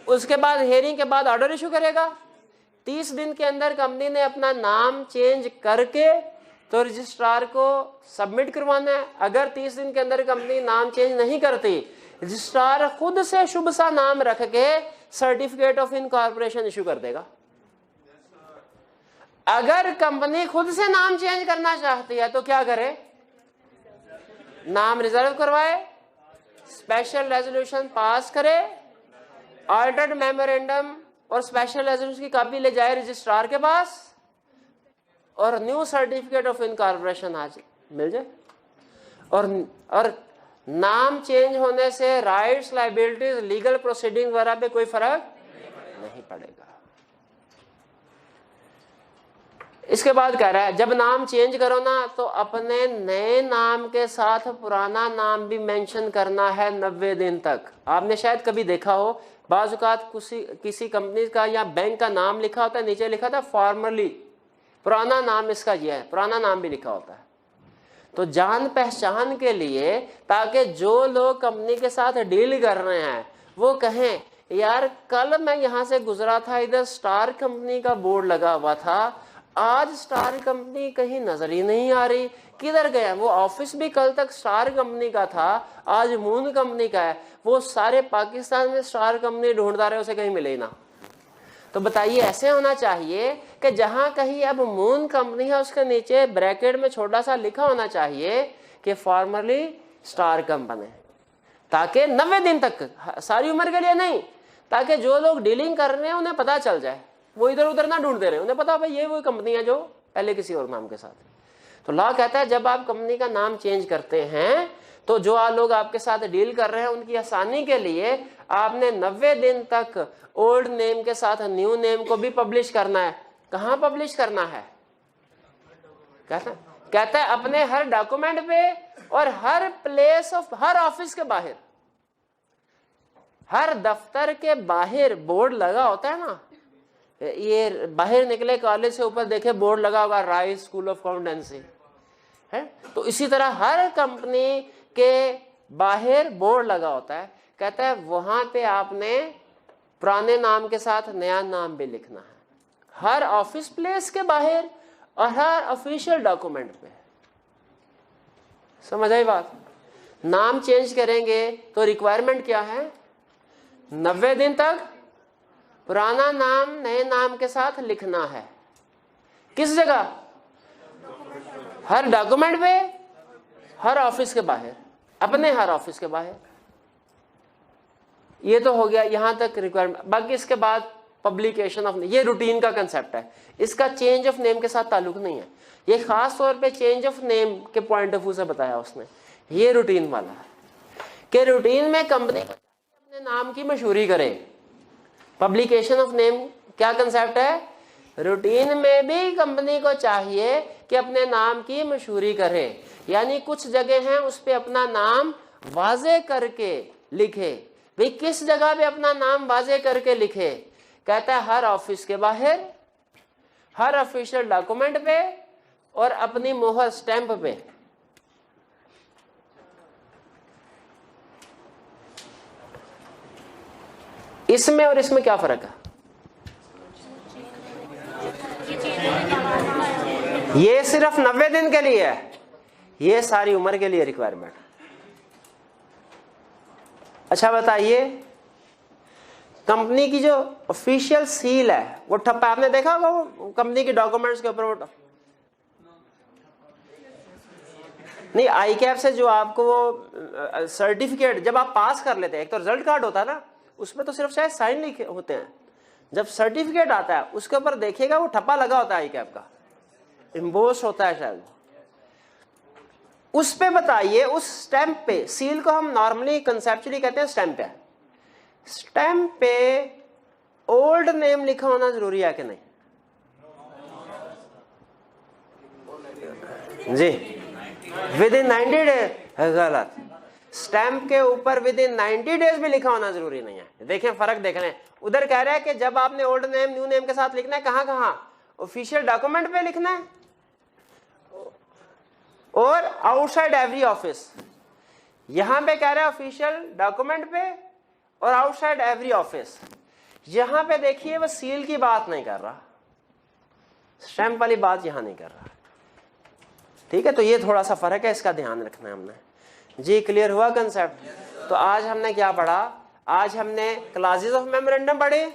उसके बाद हेयरिंग के बाद ऑर्डर इशू करेगा। 30 दिन के अंदर कंपनी ने अपना नाम चेंज करके तो रजिस्ट्रार को सबमिट करवाना है। अगर 30 दिन के अंदर कंपनी नाम चेंज नहीं करती, रजिस्ट्रार खुद से शुभ सा नाम रख के सर्टिफिकेट ऑफ इनकॉर्पोरेशन इशू कर देगा। अगर कंपनी खुद से नाम चेंज करना चाहती है तो क्या करे? नाम रिजर्व करवाए, स्पेशल रेजोल्यूशन पास करे, ऑर्डर्ड मेमोरेंडम और स्पेशल रेजोल्यूशन की कॉपी ले जाए रजिस्ट्रार के पास और न्यू सर्टिफिकेट ऑफ इनकॉर्पोरेशन आज मिल जाए। और नाम चेंज होने से राइट्स, लायबिलिटीज, लीगल प्रोसीडिंग वगैरह पे कोई फर्क नहीं पड़ेगा। इसके बाद कह रहा है जब नाम चेंज करो ना तो अपने नए नाम के साथ पुराना नाम भी मेंशन करना है 90 दिन तक। आपने शायद कभी देखा हो, बाज़ औक़ात किसी कंपनी का या बैंक का नाम लिखा होता है, नीचे लिखा था फॉर्मली, पुराना नाम इसका ये है, पुराना नाम भी लिखा होता है। तो जान पहचान के लिए, ताकि जो लोग कंपनी के साथ डील कर रहे हैं वो कहें यार कल मैं यहाँ से गुजरा था, इधर स्टार कंपनी का बोर्ड लगा हुआ था, आज स्टार कंपनी कहीं नजर ही नहीं आ रही, किधर गया? वो ऑफिस भी कल तक स्टार कंपनी का था, आज मून कंपनी का है। वो सारे पाकिस्तान में स्टार कंपनी ढूंढता रहे, उसे कहीं मिले ही ना। तो बताइए ऐसे होना चाहिए कि जहां कहीं अब मून कंपनी है उसके नीचे ब्रैकेट में छोटा सा लिखा होना चाहिए कि फॉर्मली स्टार कंपनी, ताकि 90 दिन तक, सारी उम्र के लिए नहीं, ताकि जो लोग डीलिंग कर रहे हैं उन्हें पता चल जाए, वो इधर उधर ना ढूंढते रहे, उन्हें पता भाई ये वो कंपनी है जो पहले किसी और नाम के साथ। तो लॉ कहता है जब आप कंपनी का नाम चेंज करते हैं तो जो लोग आपके साथ डील कर रहे हैं उनकी आसानी के लिए आपने 90 दिन तक ओल्ड नेम के साथ न्यू नेम को भी पब्लिश करना है। कहाँ पब्लिश करना है? कहता है अपने हर डॉक्यूमेंट पे और हर प्लेस ऑफ, हर ऑफिस के बाहर, हर दफ्तर के बाहर बोर्ड लगा होता है ना, ये बाहर निकले कॉलेज से ऊपर देखे बोर्ड लगा होगा राइस स्कूल ऑफ अकाउंटेंसी है, तो इसी तरह हर कंपनी के बाहर बोर्ड लगा होता है। कहता है वहां पे आपने पुराने नाम के साथ नया नाम भी लिखना है, हर ऑफिस प्लेस के बाहर और हर ऑफिशियल डॉक्यूमेंट पे। समझ आई बात? नाम चेंज करेंगे तो रिक्वायरमेंट क्या है? 90 दिन तक पुराना नाम नए नाम के साथ लिखना है। किस जगह? हर डॉक्यूमेंट पे, हर ऑफिस के बाहर, अपने हर ऑफिस के बाहर। ये तो हो गया यहां तक रिक्वायरमेंट। बाकी इसके बाद पब्लिकेशन ऑफ, ये रूटीन का कंसेप्ट है, इसका चेंज ऑफ नेम के साथ ताल्लुक नहीं है। ये खास तौर पे चेंज ऑफ नेम के पॉइंट ऑफ व्यू से बताया उसने। ये रूटीन वाला है कि रूटीन में कंपनी अपने नाम की मशहूरी करे। पब्लिकेशन ऑफ नेम क्या कंसेप्ट है? रूटीन में भी कंपनी को चाहिए कि अपने नाम की मशहूरी करे, यानी कुछ जगह हैं उस पे अपना नाम वाजे करके लिखे। भाई किस जगह पे अपना नाम वाजे करके लिखे? कहता है हर ऑफिस के बाहर, हर ऑफिशियल डॉक्यूमेंट पे और अपनी मोहर स्टैंप पे। इसमें और इसमें क्या फर्क है? ये सिर्फ 90 दिन के लिए है, ये सारी उम्र के लिए रिक्वायरमेंट। अच्छा बताइए, कंपनी की जो ऑफिशियल सील है वो ठप्पा आपने देखा होगा, वो कंपनी के डॉक्यूमेंट्स के ऊपर वो नहीं, आई कैप से जो आपको वो सर्टिफिकेट जब आप पास कर लेते हैं, एक तो रिजल्ट कार्ड होता है ना, उसमें तो सिर्फ शायद साइन लिखे होते हैं। जब सर्टिफिकेट आता है उसके ऊपर देखिएगा वो ठप्पा लगा होता है, आई कैप का एम्बोस होता है शायद, उस पे बताइए, उस स्टैंप पे, सील को हम नॉर्मली कंसेप्चुअली कहते हैं स्टैंप पे, स्टैंप पे ओल्ड नेम लिखा होना जरूरी है कि नहीं? जी, विद इन 90 डेज गलत। स्टैंप के ऊपर विद इन 90 डेज भी लिखा होना जरूरी नहीं है। देखें फर्क देख रहे हैं, उधर कह रहा है कि जब आपने ओल्ड नेम न्यू नेम के साथ लिखना है, कहां कहां? ऑफिशियल डॉक्यूमेंट पे लिखना है और आउटसाइड एवरी ऑफिस। यहां पे कह रहा है ऑफिशियल डॉक्यूमेंट पे और आउटसाइड एवरी ऑफिस। यहां पे देखिए वो सील की बात नहीं कर रहा, स्टैंप वाली बात यहां नहीं कर रहा। ठीक है, तो ये थोड़ा सा फर्क है, इसका ध्यान रखना है हमने। जी क्लियर हुआ कंसेप्ट? तो आज हमने क्या पढ़ा? आज हमने क्लासेस ऑफ मेमोरेंडम पढ़े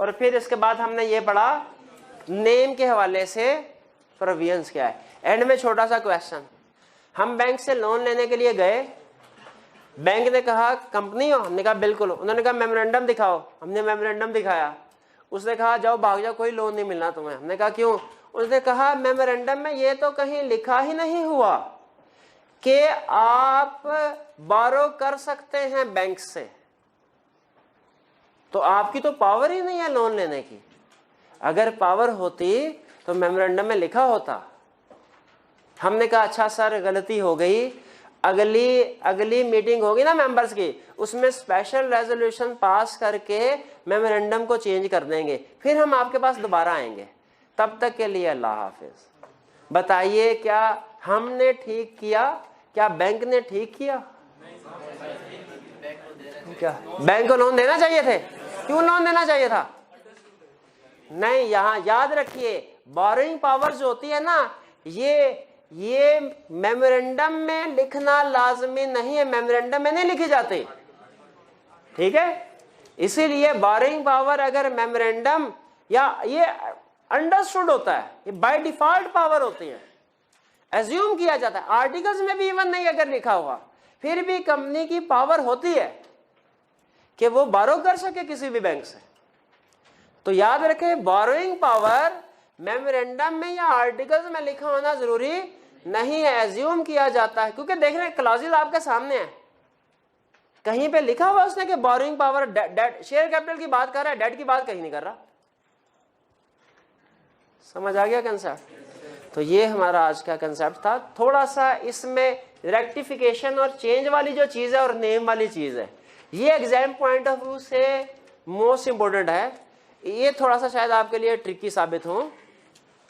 और फिर इसके बाद हमने ये पढ़ा नेम के हवाले से प्रोविजंस क्या है। एंड में छोटा सा क्वेश्चन, हम बैंक से लोन लेने के लिए गए, बैंक ने कहा कंपनी हो, हमने कहा बिल्कुल। उन्होंने कहा मेमोरेंडम दिखाओ, हमने मेमोरेंडम दिखाया। उसने कहा जाओ भाग जाओ, कोई लोन नहीं मिलना तुम्हें। हमने कहा क्यों? उसने कहा मेमोरेंडम में ये तो कहीं लिखा ही नहीं हुआ कि आप बारो कर सकते हैं बैंक से, तो आपकी तो पावर ही नहीं है लोन लेने की। अगर पावर होती तो मेमोरेंडम में लिखा होता। हमने कहा अच्छा सर गलती हो गई, अगली मीटिंग होगी ना मेंबर्स की, उसमें स्पेशल रेजोल्यूशन पास करके मेमोरेंडम को चेंज कर देंगे, फिर हम आपके पास दोबारा आएंगे। तब तक के लिए अल्लाह हाफिज। बताइए क्या हमने ठीक किया, क्या बैंक ने ठीक किया? क्या बैंक को लोन देना चाहिए थे? क्यों लोन देना चाहिए था? नहीं, यहां याद रखिए बोरोइंग पावर जो होती है ना, ये मेमोरेंडम में लिखना लाजमी नहीं है, मेमोरेंडम में नहीं लिखी जाती, ठीक है। इसीलिए बोरोइंग पावर अगर मेमोरेंडम या ये अंडरस्टूड होता है, ये बाय डिफॉल्ट पावर होती है, एज्यूम किया जाता है। आर्टिकल्स में भी इवन नहीं अगर लिखा हुआ, फिर भी कंपनी की पावर होती है कि वो बारो कर सके किसी भी बैंक से। तो याद रखें बोरोइंग पावर मेमोरेंडम में या आर्टिकल्स में लिखा होना जरूरी नहीं है, एज्यूम किया जाता है। क्योंकि देख रहे हैं क्लॉजेज आपके सामने है, कहीं पे लिखा हुआ उसने कि borrowing power debt, share capital की बात कर रहा है, डेट की बात कहीं नहीं कर रहा। समझ आ गया कंसेप्ट? तो ये हमारा आज का कंसेप्ट था। थोड़ा सा इसमें रेक्टिफिकेशन और चेंज वाली जो चीज है और नेम वाली चीज है, ये एग्जाम पॉइंट ऑफ व्यू से मोस्ट इंपोर्टेंट है। ये थोड़ा सा शायद आपके लिए ट्रिकी साबित हो,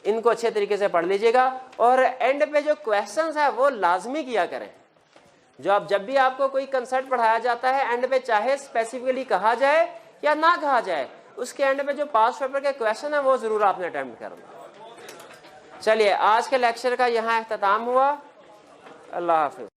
इनको अच्छे तरीके से पढ़ लीजिएगा। और एंड पे जो क्वेश्चंस है वो लाजमी किया करें। जो आप जब भी आपको कोई कंसेप्ट पढ़ाया जाता है, एंड पे चाहे स्पेसिफिकली कहा जाए या ना कहा जाए, उसके एंड पे जो पास पेपर के क्वेश्चन है वो जरूर आपने अटेम्प्ट करना। चलिए आज के लेक्चर का यहाँ अख्ताम हुआ। अल्लाह हाफिज।